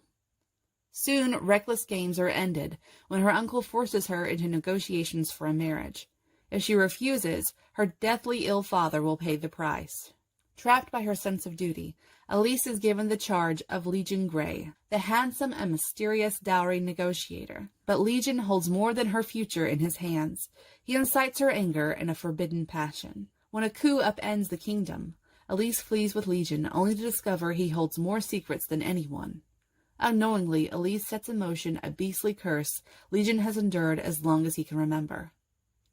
Soon, reckless games are ended when her uncle forces her into negotiations for a marriage. If she refuses, her deathly ill father will pay the price. Trapped by her sense of duty, Elise is given the charge of Legion Grey, the handsome and mysterious dowry negotiator. But Legion holds more than her future in his hands. He incites her anger and a forbidden passion. When a coup upends the kingdom, Elise flees with Legion, only to discover he holds more secrets than anyone. Unknowingly, Elise sets in motion a beastly curse Legion has endured as long as he can remember.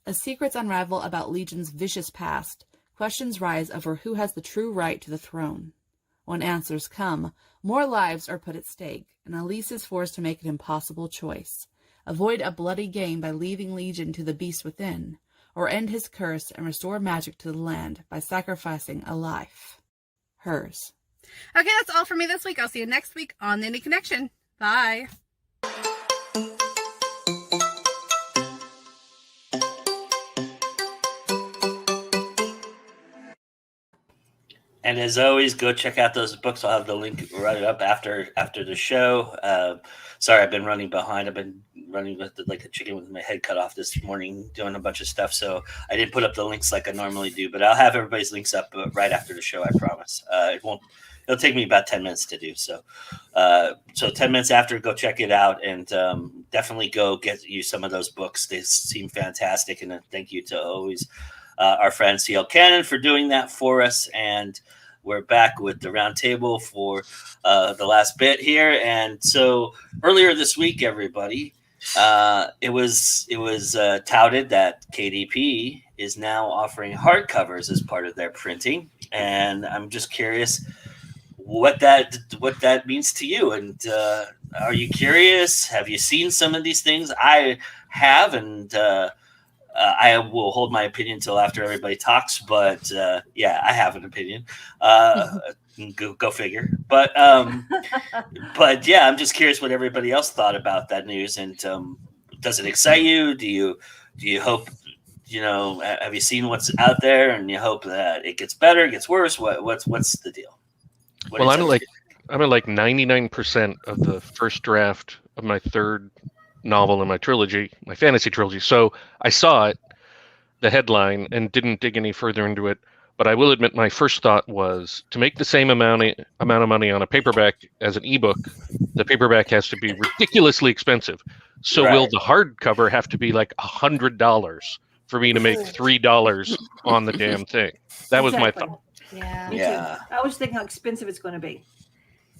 As secrets unravel about Legion's vicious past, questions rise over who has the true right to the throne. When answers come, more lives are put at stake, and Elise is forced to make an impossible choice. Avoid a bloody game by leaving Legion to the beast within, or end his curse and restore magic to the land by sacrificing a life. Hers. Okay, that's all for me this week. I'll see you next week on the Indie Connection. Bye. And as always, go check out those books. I'll have the link right up after the show. Sorry, I've been running behind. I've been running like a chicken with my head cut off this morning, doing a bunch of stuff. So I didn't put up the links like I normally do, but I'll have everybody's links up right after the show. I promise. It'll take me about 10 minutes to do. So 10 minutes after, go check it out, and definitely go get you some of those books. They seem fantastic. And thank you to always our friend CL Cannon for doing that for us. And we're back with the roundtable for the last bit here. And so earlier this week, everybody, it was touted that KDP is now offering hardcovers as part of their printing. And I'm just curious what that means to you. And are you curious? Have you seen some of these things? I have, and I will hold my opinion until after everybody talks, but yeah, I have an opinion. Go figure. But yeah, I'm just curious what everybody else thought about that news, and does it excite you? Do you hope, have you seen what's out there, and you hope that it gets better, gets worse? What's the deal? Well, I'm at like 99% of the first draft of my third novel in my trilogy, my fantasy trilogy. So I saw it, the headline, and didn't dig any further into it. But I will admit my first thought was to make the same amount of money on a paperback as an ebook, the paperback has to be ridiculously expensive. So Right. Will the hardcover have to be like $100 for me to make $3 on the damn thing? That was my thought. Yeah. Me Yeah. too. I was thinking how expensive it's going to be.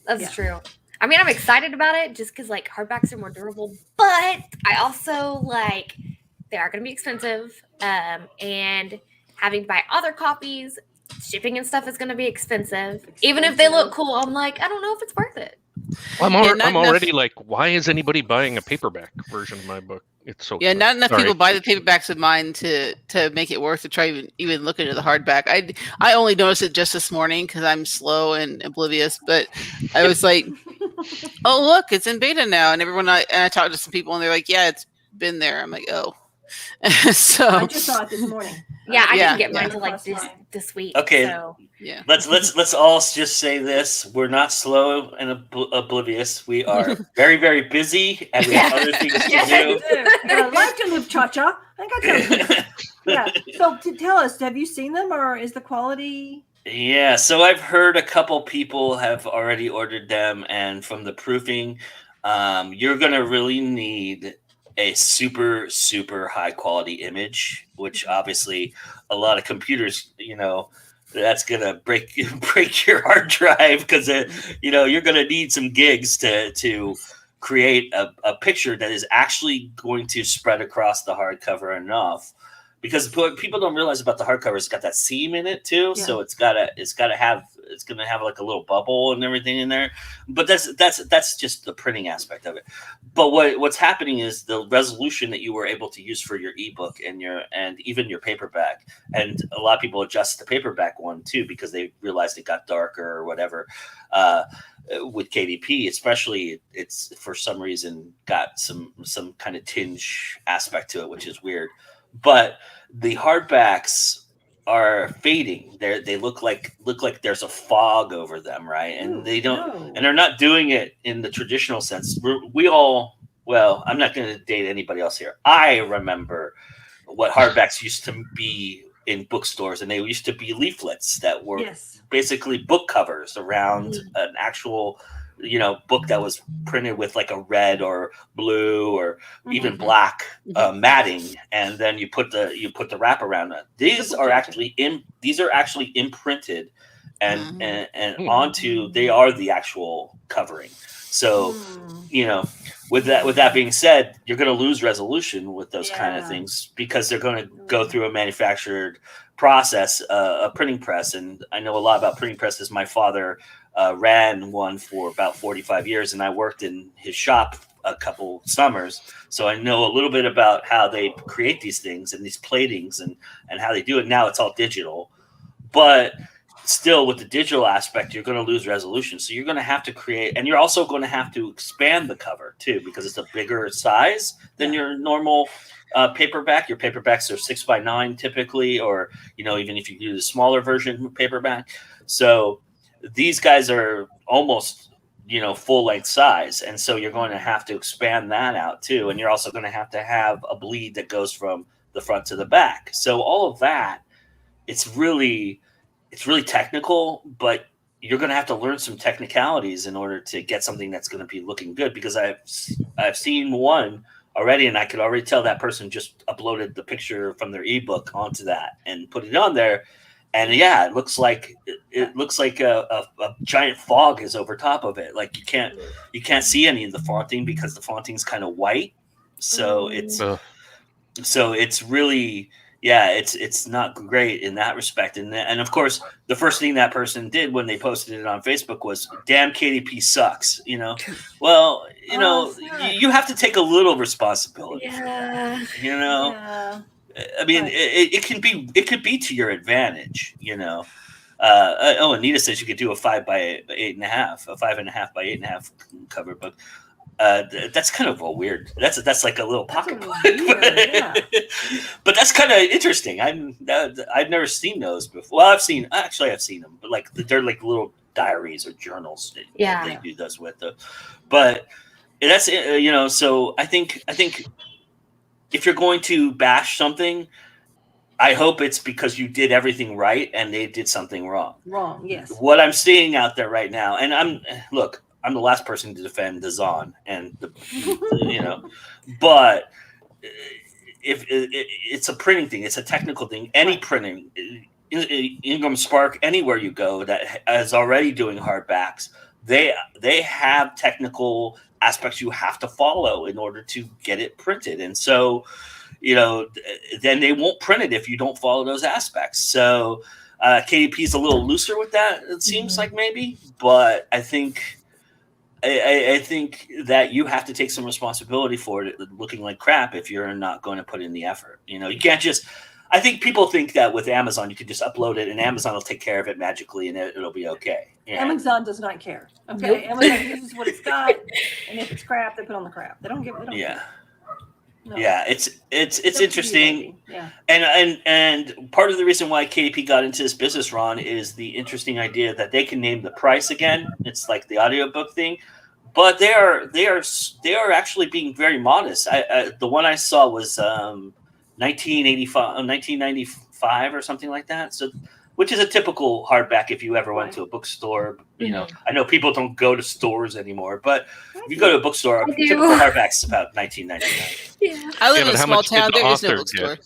That's Yeah. true. I mean, I'm excited about it just because like hardbacks are more durable, but I also they are going to be expensive, and having to buy other copies, shipping and stuff is going to be expensive. Even if they look cool, I'm like, I don't know if it's worth it. Well, not I'm enough- already like, why is anybody buying a paperback version of my book? It's so Yeah, not enough sorry. people buy the paperbacks of mine to make it worth to try even look into the hardback. I only noticed it just this morning because I'm slow and oblivious. But I was like, oh look, it's in beta now, and I talked to some people and they're like, yeah, it's been there. I'm like, oh, so I just saw it this morning. Yeah, I Yeah. didn't get mine Yeah. till like this week. Okay. So. yeah. Let's all just say this: we're not slow and oblivious. We are very, very busy, and we have other things to Yes, do. you do. You got a life to live, Cha-Cha. I think I told you. Yeah. So to tell us, have you seen them, or is the quality? Yeah, so I've heard a couple people have already ordered them, and from the proofing, you're gonna really need a super, super high quality image, which obviously a lot of computers, that's gonna break your hard drive because you're gonna need some gigs to create a picture that is actually going to spread across the hardcover enough. Because what people don't realize about the hardcover, it's got that seam in it too, Yeah. so it's gotta have have like a little bubble and everything in there. But that's just the printing aspect of it. But what's happening is the resolution that you were able to use for your ebook and even your paperback, and a lot of people adjust the paperback one too because they realized it got darker or whatever. With KDP, especially, it's for some reason got some kind of tinge aspect to it, which is weird. But the hardbacks are fading. They look like there's a fog over them, right? And they don't, and they're not doing it in the traditional sense. We all, well, I'm not going to date anybody else here. I remember what hardbacks used to be in bookstores, and they used to be leaflets that were basically book covers around an actual, book that was printed with like a red or blue or even black matting, and then you put the wrap around it. These are actually imprinted and onto. They are the actual covering. So, with that being said, you're going to lose resolution with those kind of things because they're going to go through a manufactured process, a printing press. And I know a lot about printing presses. My father ran one for about 45 years, and I worked in his shop a couple summers. So I know a little bit about how they create these things and these platings and how they do it. Now it's all digital, but still with the digital aspect, you're going to lose resolution. So you're going to have to create, and you're also going to have to expand the cover too, because it's a bigger size than your normal paperback. Your paperbacks are 6x9 typically, or, even if you do the smaller version paperback. So these guys are almost, full length size. And so you're going to have to expand that out too. And you're also going to have a bleed that goes from the front to the back. So all of that, it's really technical, but you're going to have to learn some technicalities in order to get something that's going to be looking good, because I've seen one already, and I could already tell that person just uploaded the picture from their ebook onto that and put it on there. And it looks like a giant fog is over top of it. Like you can't see any of the fonting because the fonting's kind of white. So it's really, it's not great in that respect. And of course, the first thing that person did when they posted it on Facebook was, "Damn, KDP sucks." Well, you have to take a little responsibility. Yeah. Yeah. I mean, it could be to your advantage. Anita says you could do a 5x8.5, a 5.5 by 8.5 cover book. That's kind of a weird. That's like a little pocket book, but that's kind of interesting. I've never seen those before. Well, I've seen them, but like they're like little diaries or journals that they do those with. But that's So I think if you're going to bash something, I hope it's because you did everything right and they did something wrong. Wrong, yes. What I'm seeing out there right now, and I'm the last person to defend the Zahn and but if it's a printing thing, it's a technical thing. Any printing, Ingram Spark, anywhere you go that is already doing hardbacks, they have technical aspects you have to follow in order to get it printed. And so, then they won't print it if you don't follow those aspects. So KDP is a little looser with that, it seems like maybe, but I think that you have to take some responsibility for it looking like crap if you're not going to put in the effort. You can't just. I think people think that with Amazon you can just upload it and Amazon will take care of it magically and it'll be okay. Amazon does not care. Okay, nope. Amazon uses what it's got, and if it's crap, they put on the crap. They don't give. No. Yeah, it's interesting. Yeah. And part of the reason why KDP got into this business, Ron, is the interesting idea that they can name the price again. It's like the audiobook thing, but they are actually being very modest. The one I saw was 1995 or something like that. So, which is a typical hardback if you ever went to a bookstore. I know people don't go to stores anymore, but if you go to a bookstore, a typical hardback's about $19.99. Yeah. I live in a small town. There is no bookstore.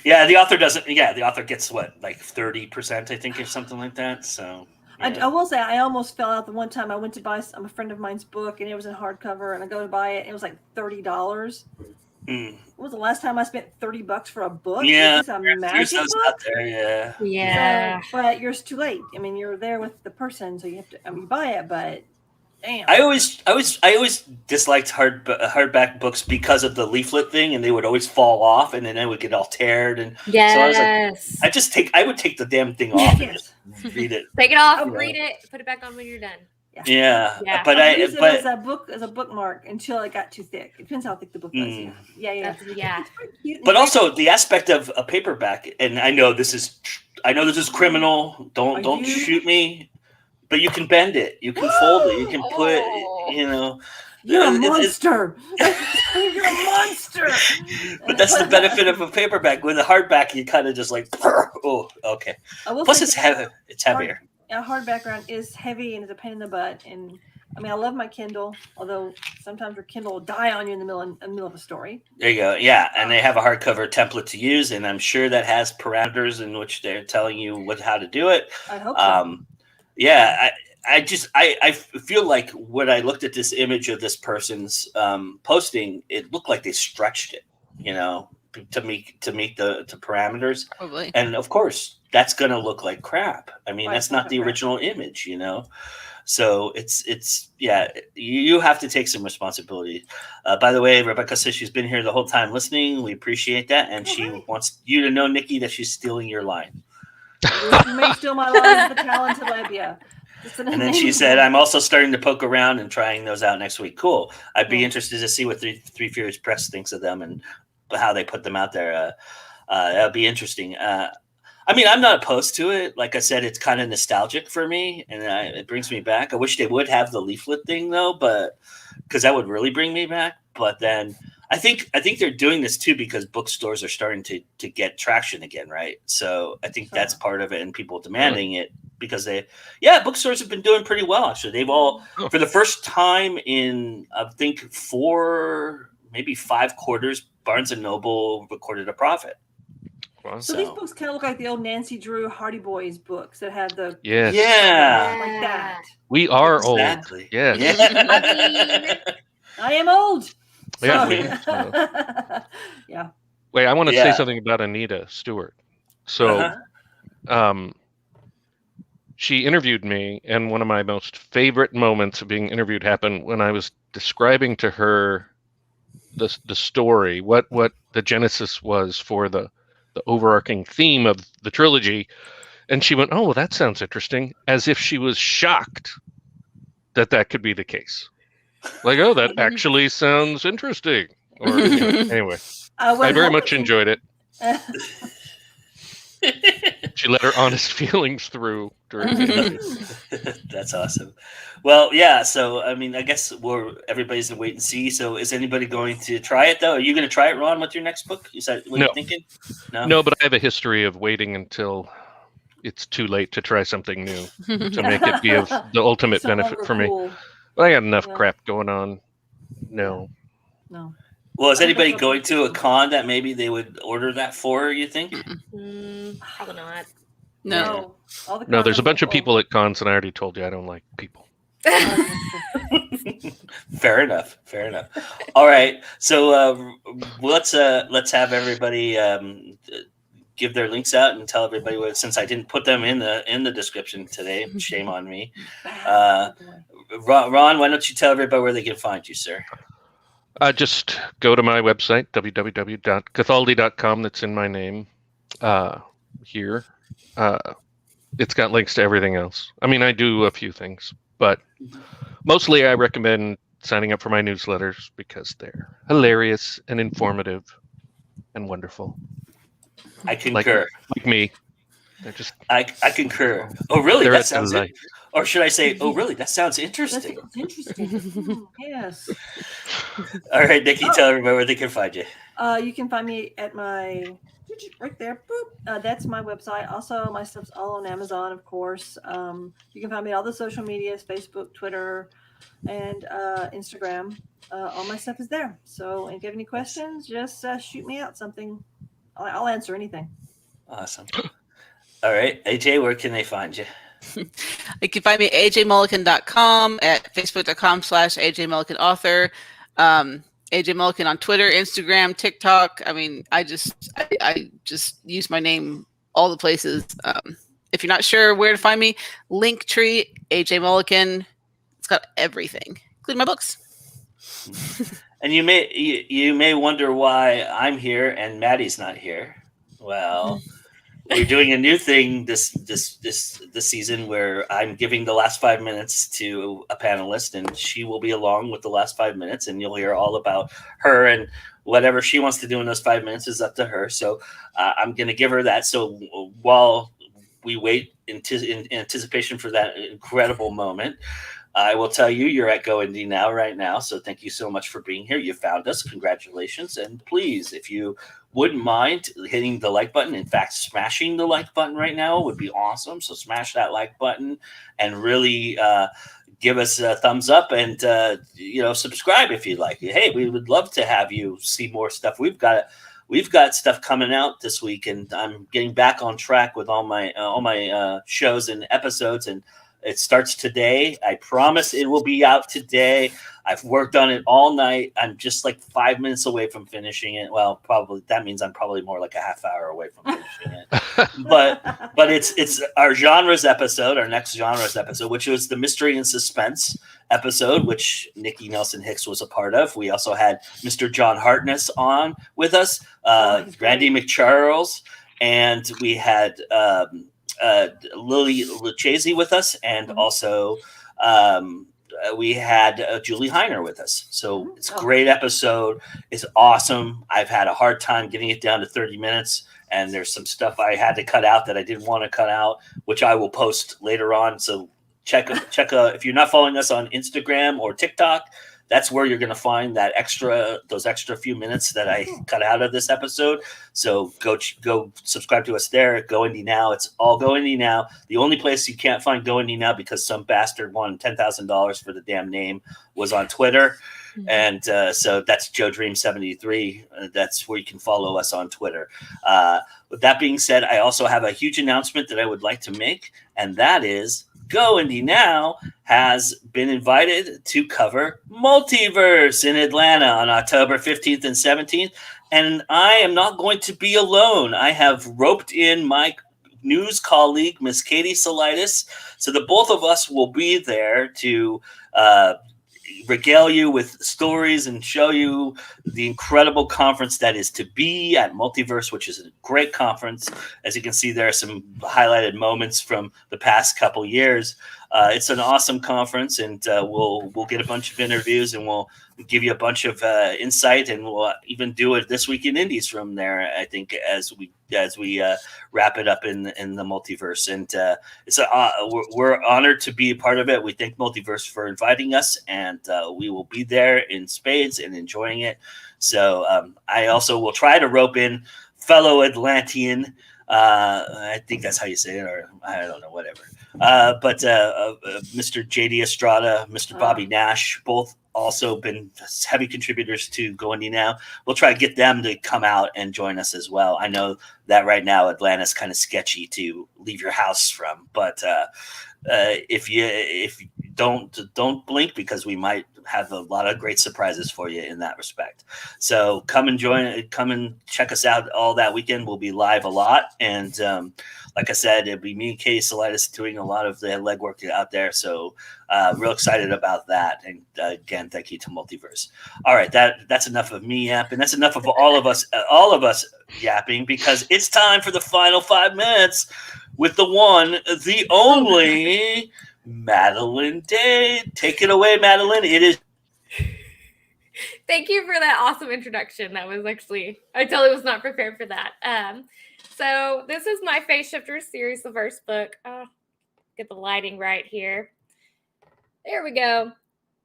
Yeah, the author doesn't. Yeah, the author gets what, like 30%, I think, or something like that. So I will say I almost fell out the one time I went to buy a friend of mine's book, and it was in hardcover, and I go to buy it, and it was like $30. Mm. When was the last time I spent $30 for a book? Yeah, Is this a there's magic those book? out there. Yeah. Yeah. So, but you're too late. I mean, you're there with the person, so you have to. I mean, you buy it, but damn. I always disliked hardback books because of the leaflet thing, and they would always fall off, and then they would get all teared. And Yes. so I was like, I would take the damn thing off and Yes. just read it. Take it off, Oh, read it, put it back on when you're done. Yeah, Yeah. but I used it as but a bookmark until it got too thick. It depends how thick the book was. Mm. Yeah. That's- yeah. It's pretty cute and but great. also the aspect of a paperback, and I know this is criminal. Don't Are you- shoot me, but you can bend it, you can fold it, you can put Oh. You're a it's- monster. You're a monster. But that's the benefit of a paperback. With a hardback, you kind of just like, oh, okay. I will Plus, say it's heavy. It's heavier. A hard background is heavy and it's a pain in the butt. And I mean, I love my Kindle, although sometimes your Kindle will die on you in the middle of a story. There you go. Yeah, and they have a hardcover template to use, and I'm sure that has parameters in which they're telling you how to do it. I hope so. Yeah, I feel like when I looked at this image of this person's posting, it looked like they stretched it, to meet the parameters. Probably. And of course, that's going to look like crap. I mean, Right, that's it's not not the crap. original image, So you have to take some responsibility. By the way, Rebecca says she's been here the whole time listening. We appreciate that, and she wants you to know, Nikki, that she's stealing your line. You may steal my line with the talented labia. And then she said, "I'm also starting to poke around and trying those out next week." Cool. I'd be Cool. interested to see what Three Furious Press thinks of them and how they put them out there. That'll be interesting. I mean, I'm not opposed to it. Like I said, it's kind of nostalgic for me, and it brings me back. I wish they would have the leaflet thing though, but because that would really bring me back. But then I think they're doing this too because bookstores are starting to get traction again, right? So I think that's part of it, and people demanding it because bookstores have been doing pretty well actually. They've all, for the first time in I think 4, maybe 5 quarters, Barnes and Noble recorded a profit. Wow. So these books kind of look like the old Nancy Drew Hardy Boys books that had the Yes. Yeah. like that. We are Exactly. old. Yes. Yeah. I am old. Yeah. So- yeah. Wait, I want to say Yeah. something about Anita Stewart. So, Uh-huh. she interviewed me, and one of my most favorite moments of being interviewed happened when I was describing to her the story, what the genesis was for the overarching theme of the trilogy, and she went, "Oh, well, that sounds interesting," as if she was shocked that could be the case. Like, "Oh, that actually sounds interesting." Or anyway, I very much enjoyed it. She let her honest feelings through during the interview. That's awesome. Well, yeah. So, I mean, I guess everybody's in wait and see. So, is anybody going to try it though? Are you going to try it, Ron, with your next book? Is that what No. you're thinking? No, but I have a history of waiting until it's too late to try something new to make it be of the ultimate benefit for me. But I got enough crap going on. No. Well, is I think anybody that's going what to a con that maybe they would order that for? You think? Probably not. No. All the No, there's a condoms bunch are of people at cons, and I already told you I don't like people. Fair enough. All right. So let's have everybody give their links out and tell everybody what. Since I didn't put them in the description today, shame on me. Ron, why don't you tell everybody where they can find you, sir? Just go to my website, www.cathaldi.com. That's in my name here. It's got links to everything else. I mean, I do a few things, but mostly I recommend signing up for my newsletters because they're hilarious and informative and wonderful. I concur. Like me. They're just. I concur. Oh, really? They're That a sounds. delight. Or should I say, oh, really? That sounds That's interesting. interesting. Yes. All right, Nikki, tell everybody where they can find you. You can find me at my right there. Boop. That's my website. Also, my stuff's all on Amazon, of course. You can find me on all the social medias: Facebook, Twitter, and Instagram. All my stuff is there. So, if you have any questions, just shoot me out something. I'll answer anything. Awesome. All right, AJ, where can they find you? You can find me at ajmulligan.com, at facebook.com/ajmulliganauthor. AJ Mulliken on Twitter, Instagram, TikTok. I mean, I just use my name all the places. If you're not sure where to find me, Linktree, AJ Mulliken. It's got everything, including my books. And you may wonder why I'm here and Maddie's not here. Well, we're doing a new thing this season where I'm giving the last 5 minutes to a panelist, and she will be along with the last 5 minutes, and you'll hear all about her, and whatever she wants to do in those 5 minutes is up to her. So I'm going to give her that. So while we wait in anticipation for that incredible moment, I will tell you, you're at Go Indie Now right now. So thank you so much for being here. You found us. Congratulations. And please, if you wouldn't mind hitting the like button, in fact, smashing the like button right now would be awesome. So smash that like button and really give us a thumbs up and, subscribe if you'd like. Hey, we would love to have you see more stuff. We've got stuff coming out this week, and I'm getting back on track with all my shows and episodes, and it starts today. I promise it will be out today. I've worked on it all night. I'm just like 5 minutes away from finishing it. Well, probably that means I'm probably more like a half hour away from finishing it. But it's our genres episode, our next genres episode, which was the mystery and suspense episode, which Nikki Nelson Hicks was a part of. We also had Mr. John Hartness on with us, Randy McCharles, and we had Lily Lucchese with us, and also we had Julie Heiner with us. So it's a great episode. It's awesome. I've had a hard time getting it down to 30 minutes, and there's some stuff I had to cut out that I didn't want to cut out, which I will post later on. So check if you're not following us on Instagram or TikTok, that's where you're going to find those extra few minutes that I cut out of this episode. So go subscribe to us there at Go Indie Now. It's all Go Indie Now. The only place you can't find Go Indie Now because some bastard won $10,000 for the damn name was on Twitter. And so that's Joe Dream 73. That's where you can follow us on Twitter. With that being said, I also have a huge announcement that I would like to make, and that is Go Indie Now has been invited to cover Multiverse in Atlanta on October 15th and 17th. And I am not going to be alone. I have roped in my news colleague, Miss Katie Solitis. So the both of us will be there to regale you with stories and show you the incredible conference that is to be at Multiverse, which is a great conference. As you can see, there are some highlighted moments from the past couple years. It's an awesome conference, and we'll get a bunch of interviews, and we'll give you a bunch of insight, and we'll even do it This Week in Indies from there, I think, as we wrap it up in the Multiverse. And we're honored to be a part of it. We thank Multiverse for inviting us, and we will be there in spades and enjoying it. So I also will try to rope in fellow Atlantean. I think that's how you say it, or I don't know, whatever. But Mr. JD Estrada, Mr. Bobby Nash, both also been heavy contributors to Go Indie Now. We'll try to get them to come out and join us as well. I know that right now Atlanta's kind of sketchy to leave your house from, but if you don't blink, because we might have a lot of great surprises for you in that respect. So come and check us out all that weekend. We'll be live a lot, and like I said, it'll be me and Katie Solitis doing a lot of the legwork out there. So real excited about that. And again, thank you to Multiverse. All right, that's enough of me yapping. That's enough of all of us yapping, because it's time for the final 5 minutes with the one, the only Madilynn Day. Take it away, Madilynn. It is. Thank you for that awesome introduction. That was actually, I totally was not prepared for that. So this is my Face Shifters series, the first book. Get the lighting right here. There we go.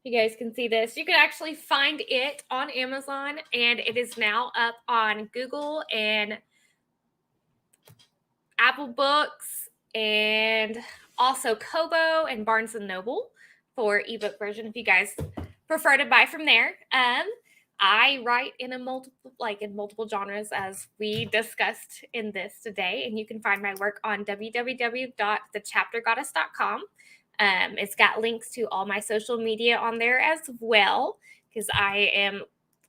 You guys can see this. You can actually find it on Amazon, and it is now up on Google and Apple Books, and also Kobo and Barnes & Noble for ebook version if you guys prefer to buy from there. I write in multiple genres, as we discussed in this today, and you can find my work on www.thechaptergoddess.com. It's got links to all my social media on there as well, because I am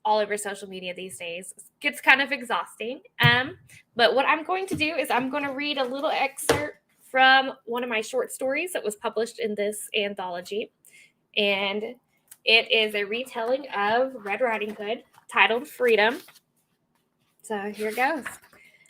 all over social media these days. It gets kind of exhausting. But what I'm going to do is I'm going to read a little excerpt from one of my short stories that was published in this anthology. And it is a retelling of Red Riding Hood titled Freedom. So here goes.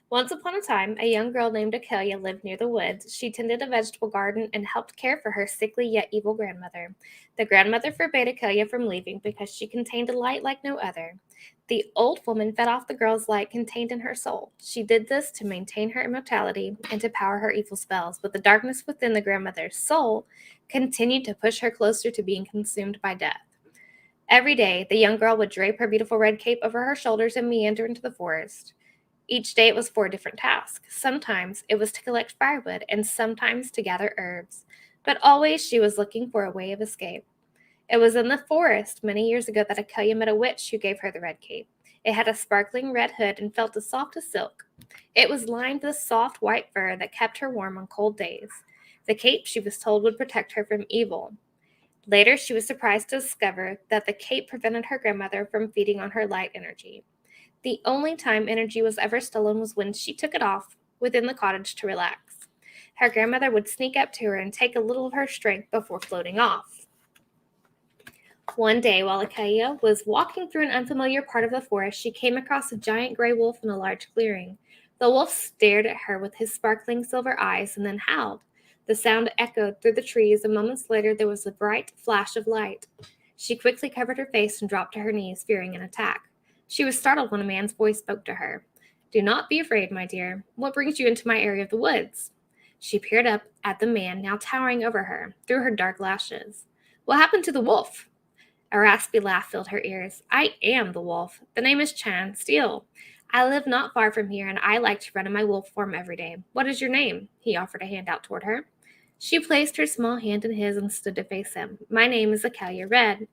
Once upon a time, a young girl named Akelia lived near the woods. She tended a vegetable garden and helped care for her sickly yet evil grandmother. The grandmother forbade Akelia from leaving because she contained a light like no other. The old woman fed off the girl's light contained in her soul. She did this to maintain her immortality and to power her evil spells, but the darkness within the grandmother's soul continued to push her closer to being consumed by death. Every day, the young girl would drape her beautiful red cape over her shoulders and meander into the forest. Each day it was for a different task. Sometimes it was to collect firewood and sometimes to gather herbs, but always she was looking for a way of escape. It was in the forest many years ago that Akelia met a witch who gave her the red cape. It had a sparkling red hood and felt as soft as silk. It was lined with soft white fur that kept her warm on cold days. The cape, she was told, would protect her from evil. Later, she was surprised to discover that the cape prevented her grandmother from feeding on her light energy. The only time energy was ever stolen was when she took it off within the cottage to relax. Her grandmother would sneak up to her and take a little of her strength before floating off. One day, while Akelia was walking through an unfamiliar part of the forest, she came across a giant gray wolf in a large clearing. The wolf stared at her with his sparkling silver eyes and then howled. The sound echoed through the trees, and moments later there was a bright flash of light. She quickly covered her face and dropped to her knees, fearing an attack. She was startled when a man's voice spoke to her. "Do not be afraid, my dear. What brings you into my area of the woods?" She peered up at the man, now towering over her, through her dark lashes. "What happened to the wolf?" A raspy laugh filled her ears. "I am the wolf. The name is Chan Steele. I live not far from here, and I like to run in my wolf form every day. What is your name?" He offered a hand out toward her. She placed her small hand in his and stood to face him. "My name is Akelia Red."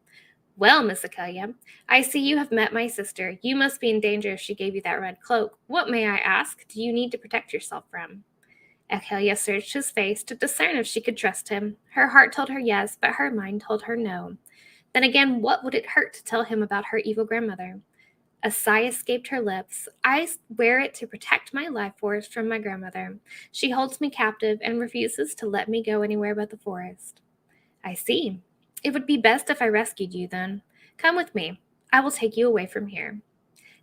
"Well, Miss Akelia, I see you have met my sister. You must be in danger if she gave you that red cloak. What, may I ask, do you need to protect yourself from?" Akelia searched his face to discern if she could trust him. Her heart told her yes, but her mind told her no. Then again, what would it hurt to tell him about her evil grandmother? A sigh escaped her lips. "I wear it to protect my life force from my grandmother. She holds me captive and refuses to let me go anywhere but the forest." "I see. It would be best if I rescued you, then. Come with me. I will take you away from here."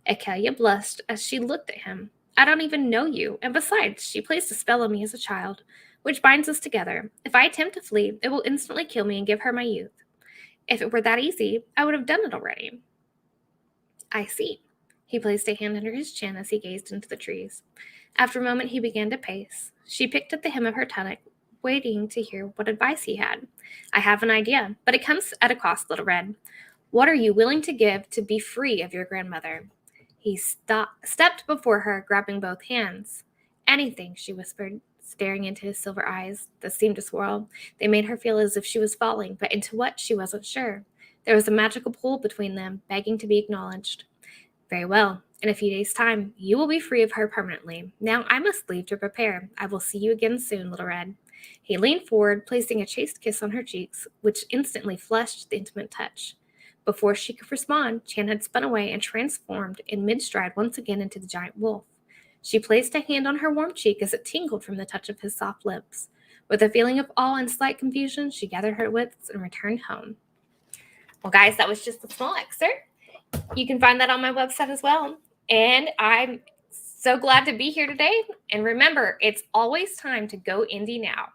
Akelia blushed as she looked at him. "I don't even know you, and besides, she placed a spell on me as a child, which binds us together. If I attempt to flee, it will instantly kill me and give her my youth. If it were that easy, I would have done it already." "I see." He placed a hand under his chin as he gazed into the trees. After a moment, he began to pace. She picked at the hem of her tunic, waiting to hear what advice he had. "I have an idea, but it comes at a cost, Little Red. What are you willing to give to be free of your grandmother?" He stepped before her, grabbing both hands. "Anything," she whispered, staring into his silver eyes that seemed to swirl. They made her feel as if she was falling, but into what she wasn't sure. There was a magical pull between them, begging to be acknowledged. "Very well. In a few days' time, you will be free of her permanently. Now I must leave to prepare. I will see you again soon, Little Red." He leaned forward, placing a chaste kiss on her cheeks, which instantly flushed the intimate touch. Before she could respond, Chan had spun away and transformed in mid-stride once again into the giant wolf. She placed a hand on her warm cheek as it tingled from the touch of his soft lips. With a feeling of awe and slight confusion, she gathered her wits and returned home. Well, guys, that was just a small excerpt. You can find that on my website as well. And I'm so glad to be here today. And remember, it's always time to go indie now.